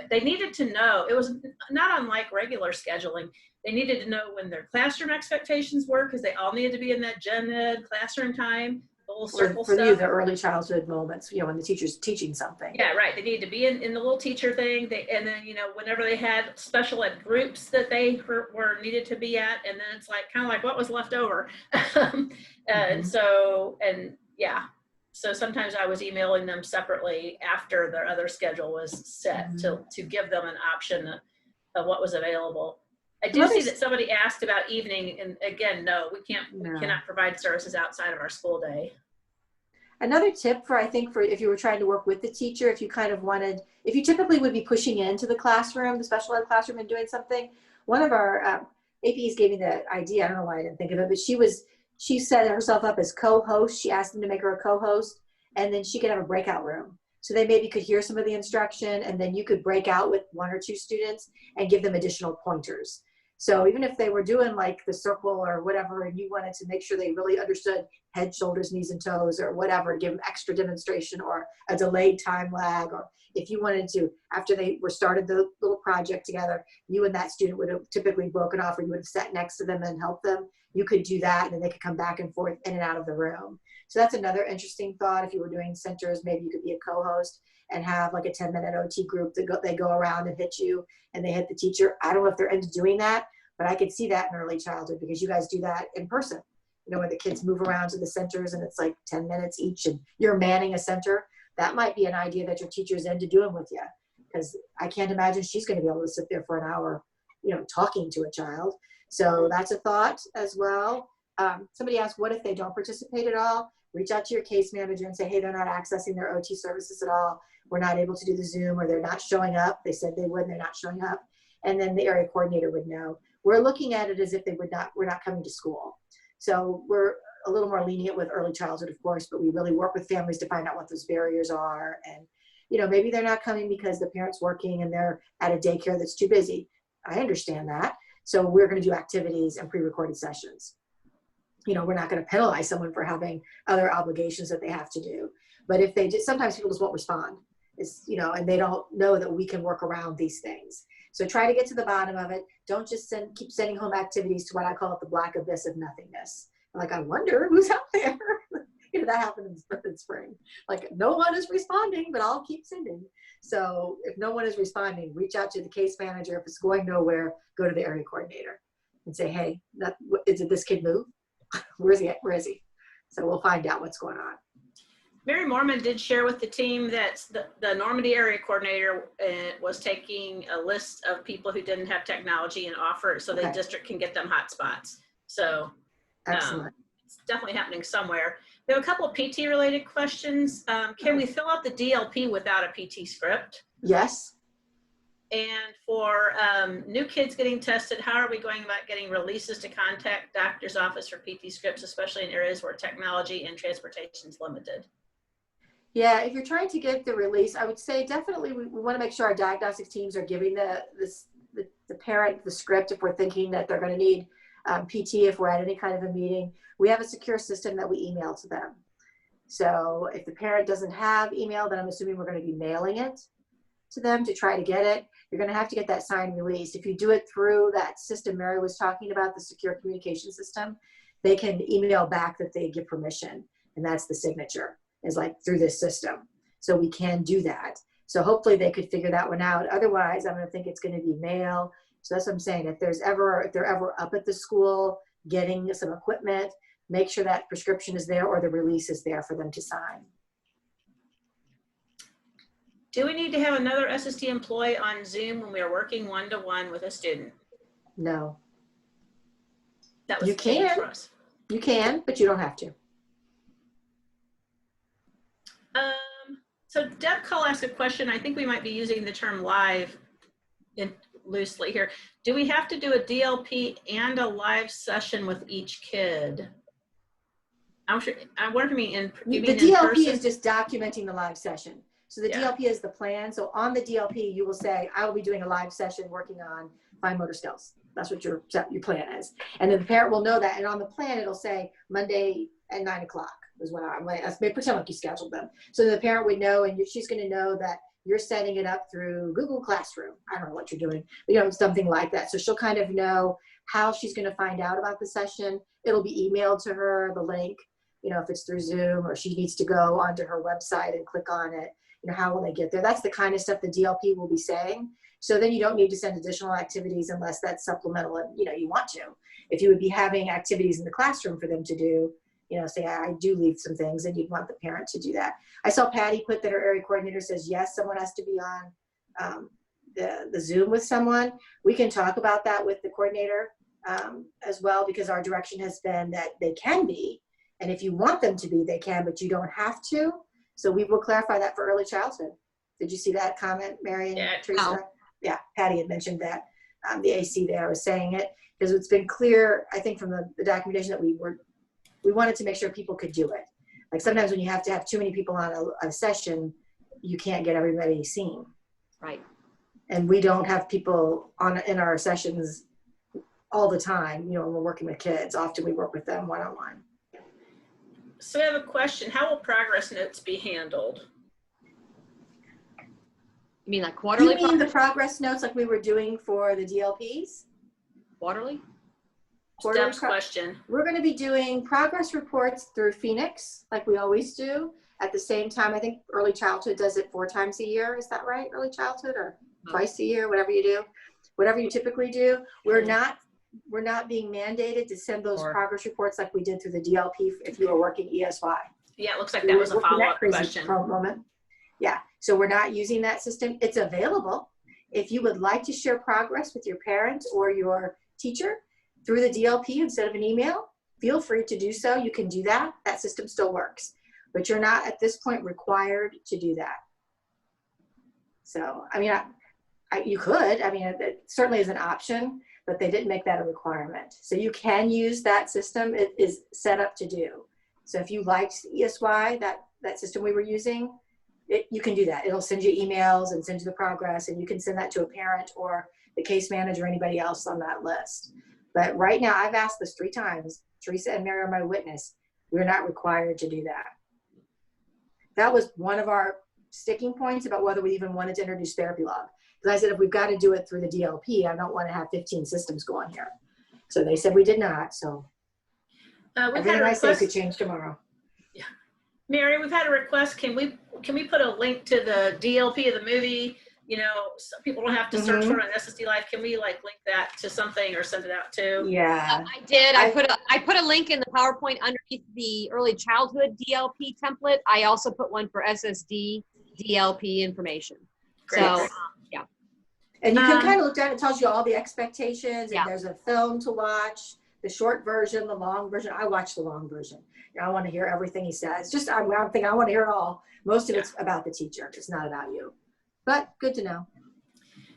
C: They needed to know, it was not unlike regular scheduling. They needed to know when their classroom expectations were, because they all needed to be in that gen ed classroom time. Little circle
A: for
C: stuff.
A: you, the early childhood moments, you know, when the teacher's teaching something.
C: Yeah, right. They needed to be in the little teacher thing. And then, you know, whenever they had special ed groups that they were needed to be at, and then it's like kind of like what was left over. And so sometimes I was emailing them separately after their other schedule was set to give them an option of what was available. I do see that somebody asked about evening, and again, no, we cannot provide services outside of our school day.
A: Another tip for if you were trying to work with the teacher, if you typically would be pushing into the classroom, the special ed classroom, and doing something, one of our APs gave me the idea. I don't know why I didn't think of it, but she set herself up as co-host. She asked them to make her a co-host, and then she could have a breakout room. So they maybe could hear some of the instruction, and then you could break out with 1 or 2 students and give them additional pointers. So even if they were doing like the circle or whatever, and you wanted to make sure they really understood head, shoulders, knees, and toes, or whatever, give them extra demonstration or a delayed time lag, or if you wanted to, after they were started the little project together, you and that student would have typically broken off, or you would have sat next to them and helped them. You could do that, and then they could come back and forth in and out of the room. So that's another interesting thought. If you were doing centers, maybe you could be a co-host and have like a 10-minute OT group that they go around and hit you and they hit the teacher. I don't know if they're into doing that, but I could see that in early childhood, because you guys do that in person. You know, when the kids move around to the centers and it's like 10 minutes each and you're manning a center, that might be an idea that your teacher's into doing with you, because I can't imagine she's going to be able to sit there for an hour, you know, talking to a child. So that's a thought as well. Somebody asked, what if they don't participate at all? Reach out to your case manager and say, hey, they're not accessing their OT services at all. We're not able to do the Zoom, or they're not showing up. They said they would, and they're not showing up. And then the area coordinator would know. We're looking at it as if we're not coming to school. So we're a little more lenient with early childhood, of course, but we really work with families to find out what those barriers are. And, you know, maybe they're not coming because the parent's working and they're at a daycare that's too busy. I understand that. So we're going to do activities and pre-recorded sessions. You know, we're not going to penalize someone for having other obligations that they have to do. But if they just, sometimes people just won't respond. It's, you know, and they don't know that we can work around these things. So try to get to the bottom of it. Don't just keep sending home activities to what I call it the black abyss of nothingness. Like, I wonder who's out there. You know, that happened in spring. Like, no one is responding, but I'll keep sending. So if no one is responding, reach out to the case manager. If it's going nowhere, go to the area coordinator and say, hey, did this kid move? Where is he at? Where is he? So we'll find out what's going on.
C: Mary Mormon did share with the team that the Normandy area coordinator was taking a list of people who didn't have technology and offer it so the district can get them hotspots. So
A: excellent.
C: It's definitely happening somewhere. We have a couple of PT related questions. Can we fill out the DLP without a PT script?
A: Yes.
C: And for new kids getting tested, how are we going about getting releases to contact doctor's office for PT scripts, especially in areas where technology and transportation is limited?
A: Yeah, if you're trying to get the release, I would say definitely we want to make sure our diagnostic teams are giving the parent the script if we're thinking that they're going to need PT if we're at any kind of a meeting. We have a secure system that we email to them. So if the parent doesn't have email, then I'm assuming we're going to be mailing it. to them to try to get it, you're going to have to get that signed released. If you do it through that system Mary was talking about, the secure communication system, they can email back that they give permission, and that's the signature, is like through this system. So we can do that. So hopefully they could figure that one out. Otherwise, I'm going to think it's going to be mail. So that's what I'm saying. If they're ever up at the school getting some equipment, make sure that prescription is there or the release is there for them to sign.
C: Do we need to have another SST employee on Zoom when we are working one-to-one with a student?
A: No.
C: That was
A: You
C: the change
A: can.
C: for us.
A: You can, but you don't have to.
C: So Deb Cole asked a question. I think we might be using the term live loosely here. Do we have to do a DLP and a live session with each kid? I wonder if you mean
A: The
C: in
A: DLP
C: person?
A: is just documenting the live session. So the
C: Yeah.
A: DLP is the plan. So on the DLP, you will say, I will be doing a live session working on fine motor skills. That's what your plan is. And then the parent will know that. And on the plan, it'll say Monday at 9 o'clock is when I'm like, pretend like you scheduled them. So the parent would know, and she's going to know that you're setting it up through Google Classroom. I don't know what you're doing, but something like that. So she'll kind of know how she's going to find out about the session. It'll be emailed to her, the link, if it's through Zoom, or she needs to go onto her website and click on it. How will they get there? That's the kind of stuff the DLP will be saying. So then you don't need to send additional activities unless that's supplemental and, you want to. If you would be having activities in the classroom for them to do, say I do leave some things, and you'd want the parent to do that. I saw Patty put that her area coordinator says, yes, someone has to be on the Zoom with someone. We can talk about that with the coordinator as well, because our direction has been that they can be. And if you want them to be, they can, but you don't have to. So we will clarify that for early childhood. Did you see that comment, Mary and
C: Yeah.
A: Teresa?
B: No.
A: Yeah, Patty had mentioned that. The AC there was saying it, because it's been clear, I think, from the documentation that we wanted to make sure people could do it. Like sometimes when you have to have too many people on a session, you can't get everybody seen.
B: Right.
A: And we don't have people in our sessions all the time. When we're working with kids, often we work with them one-on-one.
C: So I have a question. How will progress notes be handled?
B: You mean like
A: You
B: quarterly?
A: mean the progress notes like we were doing for the DLPs?
B: Quarterly?
A: Quarterly
C: Deb's question.
A: We're going to be doing progress reports through Phoenix, like we always do. At the same time, I think early childhood does it 4 times a year. Is that right? Early childhood, or twice a year, whatever you do, whatever you typically do. We're not being mandated to send those progress reports like we did through the DLP if you were working ESY.
C: Yeah, it looks like that was a follow-up question.
A: Moment. Yeah, so we're not using that system. It's available. If you would like to share progress with your parent or your teacher through the DLP instead of an email, feel free to do so. You can do that. That system still works, but you're not at this point required to do that. So, you could. It certainly is an option, but they didn't make that a requirement. So you can use that system. It is set up to do. So if you liked ESY, that system we were using, you can do that. It'll send you emails and send you the progress, and you can send that to a parent or the case manager or anybody else on that list. But right now, I've asked this 3 times. Teresa and Mary are my witness. We're not required to do that. That was one of our sticking points about whether we even wanted to introduce Therapy Log. Because I said, if we've got to do it through the DLP, I don't want to have 15 systems going here. So they said we did not. So everything I say could change tomorrow.
C: Yeah. Mary, we've had a request. Can we put a link to the DLP of the movie? So people don't have to search for it on SSD Live. Can we link that to something or send it out to?
A: Yeah.
B: I did. I put a link in the PowerPoint underneath the early childhood DLP template. I also put one for SSD DLP information.
C: Great.
B: So yeah.
A: And you can kind of look down. It tells you all the expectations.
B: Yeah.
A: And there's a film to watch, the short version, the long version. I watch the long version. I want to hear everything he says. I want to hear it all. Most of it's about the teacher. It's not about you. But good to know.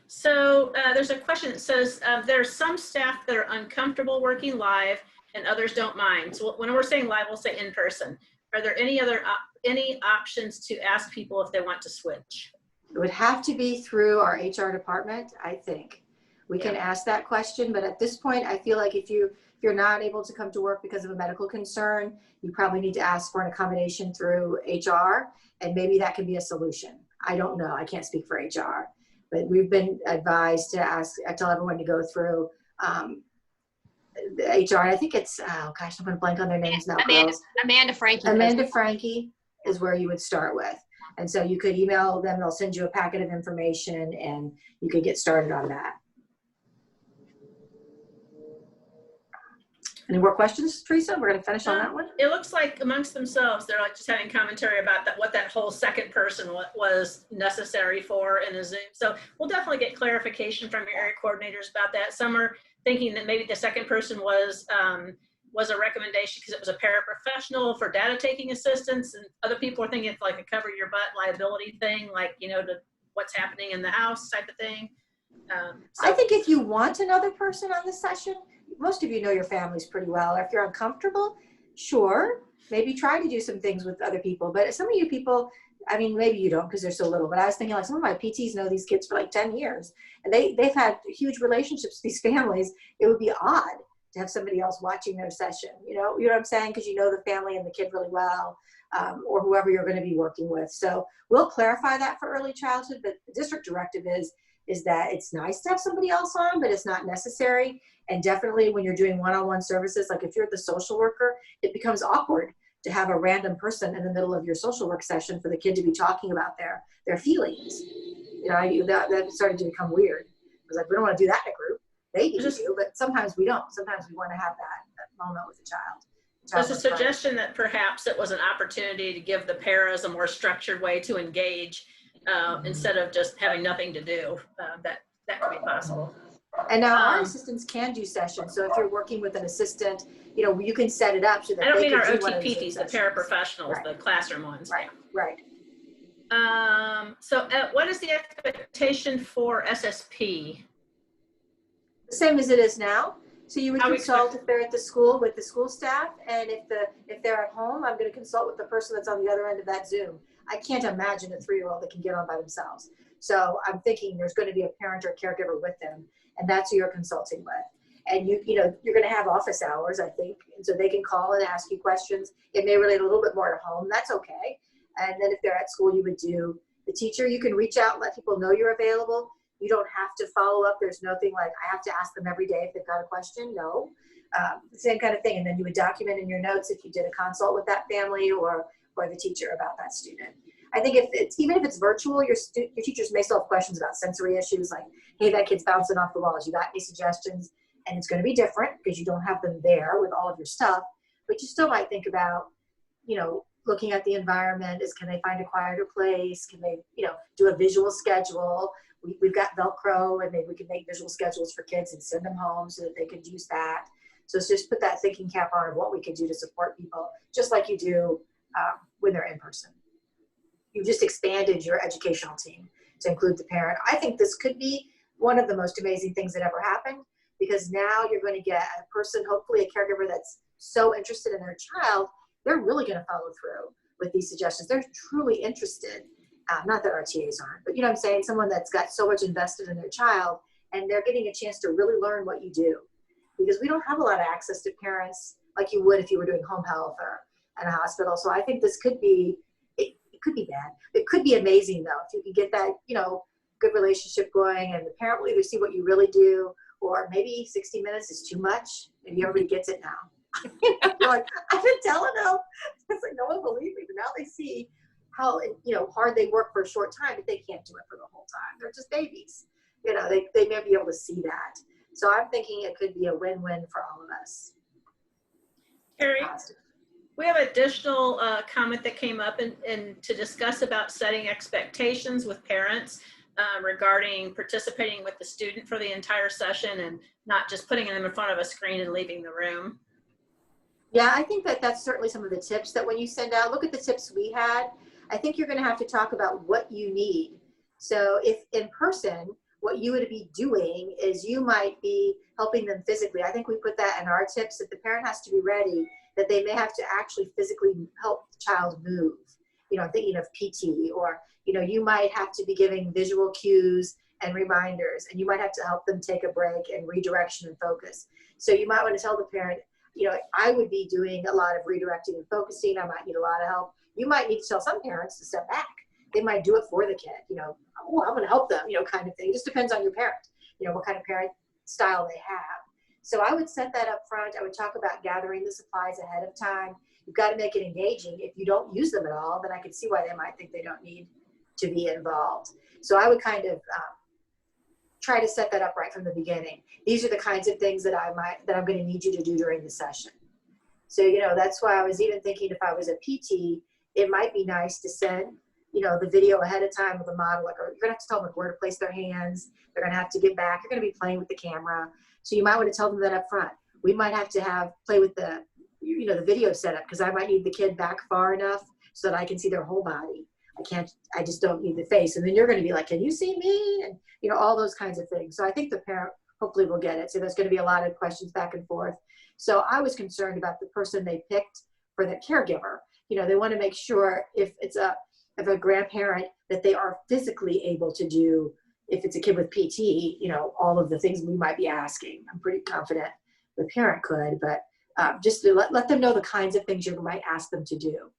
C: So there's a question that says, there's some staff that are uncomfortable working live and others don't mind. So when we're saying live, we'll say in person. Are there any options to ask people if they want to switch?
A: It would have to be through our HR department, I think. We can ask that question, but at this point, I feel like if you're not able to come to work because of a medical concern, you probably need to ask for an accommodation through HR, and maybe that can be a solution. I don't know. I can't speak for HR, but we've been advised to tell everyone to go through the HR. I think it's, oh gosh, I'm going to blank on their names now, girls.
B: Amanda Frankie.
A: Amanda Frankie is where you would start with. And so you could email them, they'll send you a packet of information and you could get started on that. Any more questions, Teresa? We're going to finish on that one.
C: It looks like amongst themselves, they're like just having commentary about that, what that whole second person was necessary for in a Zoom. So we'll definitely get clarification from your area coordinators about that. Some are thinking that maybe the second person was a recommendation because it was a paraprofessional for data taking assistance, and other people are thinking it's like a cover your butt liability thing, like, you know, to what's happening in the house type of thing.
A: I think if you want another person on the session, most of you know your families pretty well. If you're uncomfortable, sure, maybe try to do some things with other people. But some of you people, I mean, maybe you don't because they're so little, but I was thinking like some of my PTs know these kids for like 10 years and they've had huge relationships with these families. It would be odd to have somebody else watching their session, you know what I'm saying? Because you know the family and the kid really well, or whoever you're going to be working with. So we'll clarify that for early childhood, but the district directive is that it's nice to have somebody else on, but it's not necessary. And definitely when you're doing one-on-one services, like if you're the social worker, it becomes awkward to have a random person in the middle of your social work session for the kid to be talking about their feelings. You know, that started to become weird. It was like, we don't want to do that in a group. Maybe we do, but sometimes we don't. Sometimes we want to have that moment with the child.
C: There's a suggestion that perhaps it was an opportunity to give the paras a more structured way to engage instead of just having nothing to do. That could be possible.
A: And now our assistants can do sessions. So if you're working with an assistant, you know, you can set it up so that
C: I don't
A: they
C: mean our
A: can do one of those
C: OTPTs, the
A: sessions.
C: paraprofessionals,
A: Right.
C: the classroom ones.
A: Right, right.
C: So what is the expectation for SSP?
A: The same as it is now. So you would
C: How we
A: consult
C: expect-
A: if they're at the school with the school staff, and if they're at home, I'm going to consult with the person that's on the other end of that Zoom. I can't imagine a 3-year-old that can get on by themselves. So I'm thinking there's going to be a parent or caregiver with them, and that's who you're consulting with. And you know, you're going to have office hours, I think, and so they can call and ask you questions. It may relate a little bit more to home. That's okay. And then if they're at school, you would do the teacher. You can reach out and let people know you're available. You don't have to follow up. There's nothing like I have to ask them every day if they've got a question. No, same kind of thing. And then you would document in your notes if you did a consult with that family or the teacher about that student. I think even if it's virtual, your teachers may still have questions about sensory issues like, hey, that kid's bouncing off the walls. You got any suggestions? And it's going to be different because you don't have them there with all of your stuff. But you still might think about, you know, looking at the environment. Can they find a quieter place? Can they, you know, do a visual schedule? We've got Velcro, and maybe we can make visual schedules for kids and send them home so that they could use that. So it's just put that thinking cap on of what we could do to support people, just like you do when they're in person. You've just expanded your educational team to include the parent. I think this could be one of the most amazing things that ever happened, because now you're going to get a person, hopefully a caregiver that's so interested in their child, they're really going to follow through with these suggestions. They're truly interested. Not that our TAs aren't, but you know what I'm saying? Someone that's got so much invested in their child, and they're getting a chance to really learn what you do. Because we don't have a lot of access to parents like you would if you were doing home health or in a hospital. So I think this could be, it could be bad. It could be amazing though, if you can get that, you know, good relationship going, and the parent will either see what you really do, or maybe 60 minutes is too much. Maybe everybody gets it now. You're like, I've been telling them. It's like, no one believes me, but now they see how, you know, hard they work for a short time, but they can't do it for the whole time. They're just babies. You know, they may be able to see that. So I'm thinking it could be a win-win for all of us.
C: Carrie,
A: Positive.
C: we have additional comment that came up and to discuss about setting expectations with parents regarding participating with the student for the entire session and not just putting them in front of a screen and leaving the room.
A: Yeah, I think that's certainly some of the tips that when you send out, look at the tips we had. I think you're going to have to talk about what you need. So if in person, what you would be doing is you might be helping them physically. I think we put that in our tips, that the parent has to be ready, that they may have to actually physically help the child move. You know, thinking of PT, or, you know, you might have to be giving visual cues and reminders, and you might have to help them take a break and redirection and focus. So you might want to tell the parent, you know, I would be doing a lot of redirecting and focusing. I might need a lot of help. You might need to tell some parents to step back They might do it for the kid, you know, oh, I'm going to help them, you know, kind of thing. It just depends on your parent, you know, what kind of parent style they have. So I would set that up front. I would talk about gathering the supplies ahead of time. You've got to make it engaging. If you don't use them at all, then I can see why they might think they don't need to be involved. So I would kind of try to set that up right from the beginning. These are the kinds of things that I'm going to need you to do during the session. So, you know, that's why I was even thinking if I was a PT, it might be nice to send, you know, the video ahead of time of the model, like, or you're going to have to tell them like, where to place their hands. They're going to have to get back. You're going to be playing with the camera. So you might want to tell them that up front. We might have to play with the, you know, the video setup, because I might need the kid back far enough so that I can see their whole body. I just don't need the face. And then you're going to be like, can you see me? And, you know, all those kinds of things. So I think the parent hopefully will get it. So there's going to be a lot of questions back and forth. So I was concerned about the person they picked for the caregiver. You know, they want to make sure if a grandparent that they are physically able to do, if it's a kid with PT, you know, all of the things we might be asking. I'm pretty confident the parent could, but just to let them know the kinds of things you might ask them to do.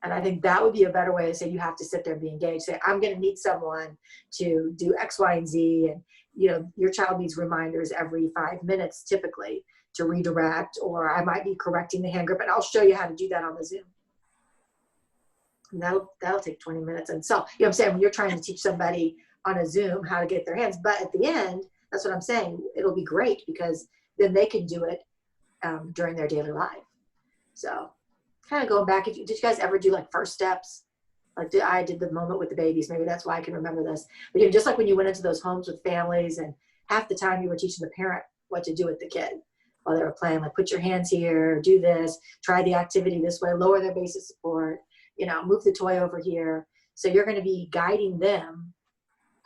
A: And I think that would be a better way to say you have to sit there and be engaged. Say, I'm going to need someone to do X, Y, and Z. And, you know, your child needs reminders every 5 minutes typically to redirect, or I might be correcting the hand grip, and I'll show you how to do that on the Zoom. And that'll take 20 minutes. And so, you know what I'm saying? When you're trying to teach somebody on a Zoom how to get their hands, but at the end, that's what I'm saying. It'll be great because then they can do it during their daily life. So kind of going back, did you guys ever do like first steps? Like I did the moment with the babies. Maybe that's why I can remember this. But you know, just like when you went into those homes with families, and half the time you were teaching the parent what to do with the kid while they were playing, like put your hands here, do this, try the activity this way, lower their base of support, you know, move the toy over here. So you're going to be guiding them,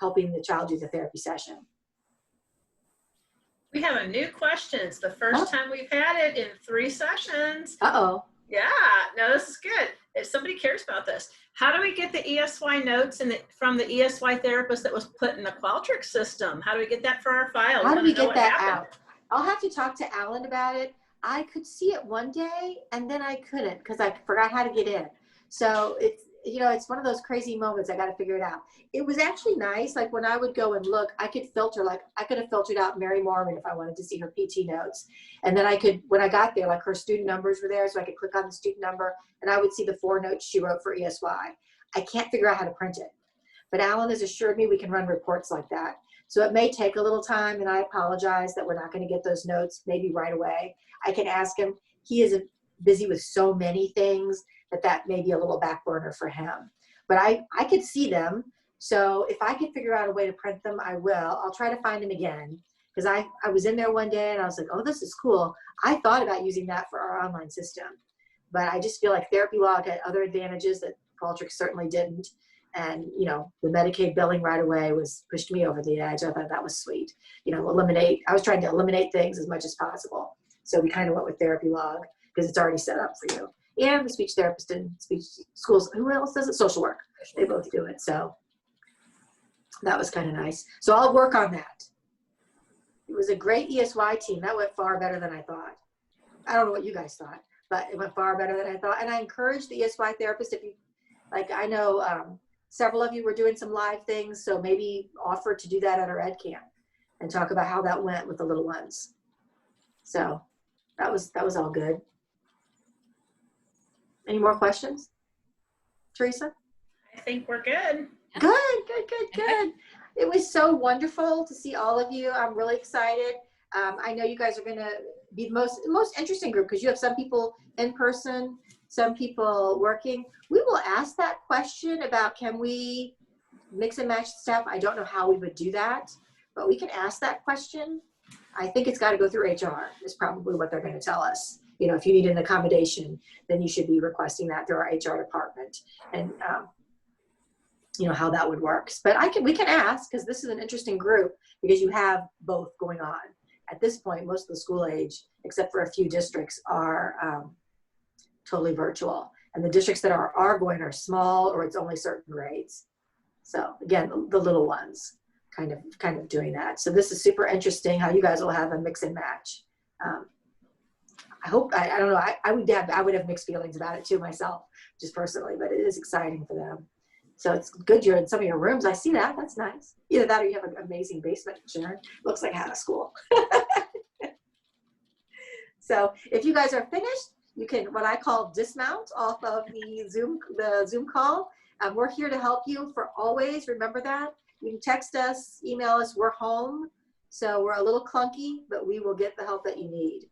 A: helping the child do the therapy session.
C: We have a new question. It's the first time we've had it in 3 sessions.
A: Uh-oh.
C: Yeah, no, this is good. If somebody cares about this, how do we get the ESY notes from the ESY therapist that was put in the Qualtrics system? How do we get that for our file?
A: How do we get that out? I'll have to talk to Alan about it. I could see it one day and then I couldn't because I forgot how to get in. So it's, you know, it's one of those crazy moments. I got to figure it out. It was actually nice. Like when I would go and look, I could filter, like I could have filtered out Mary Mormon if I wanted to see her PT notes. And then I could, when I got there, like her student numbers were there. So I could click on the student number and I would see the 4 notes she wrote for ESY. I can't figure out how to print it, but Alan has assured me we can run reports like that. So it may take a little time, and I apologize that we're not going to get those notes maybe right away. I can ask him. He is busy with so many things that may be a little back burner for him. But I could see them. So if I can figure out a way to print them, I will. I'll try to find them again. Because I was in there one day and I was like, oh, this is cool. I thought about using that for our online system. But I just feel like Therapy Log had other advantages that Qualtrics certainly didn't. And, you know, the Medicaid billing right away pushed me over the edge. I thought that was sweet. You know, I was trying to eliminate things as much as possible. So we kind of went with Therapy Log because it's already set up for you. And the speech therapist and speech schools, who else does it? Social work. They both do it. So that was kind of nice. So I'll work on that. It was a great ESY team. That went far better than I thought. I don't know what you guys thought, but it went far better than I thought. And I encourage the ESY therapist, if you, like, I know several of you were doing some live things, so maybe offer to do that at our Ed Camp and talk about how that went with the little ones. So that was all good. Any more questions, Teresa?
C: I think we're good.
A: Good. It was so wonderful to see all of you. I'm really excited. I know you guys are going to be the most interesting group because you have some people in person, some people working. We will ask that question about, can we mix and match stuff? I don't know how we would do that, but we can ask that question. I think it's got to go through HR is probably what they're going to tell us. You know, if you need an accommodation, then you should be requesting that through our HR department, and you know how that would work. But we can ask, because this is an interesting group because you have both going on. At this point, most of the school age, except for a few districts, are totally virtual. And the districts that are going are small, or it's only certain grades. So again, the little ones kind of doing that. So this is super interesting how you guys will have a mix and match. I hope, I don't know, I would have mixed feelings about it too myself, just personally, but it is exciting for them. So it's good you're in some of your rooms. I see that. That's nice. Either that or you have an amazing basement, Sharon. Looks like out of school. So if you guys are finished, you can, what I call, dismount off of the Zoom call. We're here to help you for always. Remember that. You can text us, email us. We're home. So we're a little clunky, but we will get the help that you need.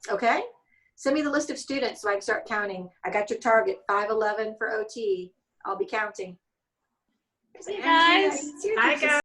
A: Okay? Send me the list of students so I can start counting. I got your target, 511 for OT. I'll be counting.
B: See you guys.
C: Hi, guys.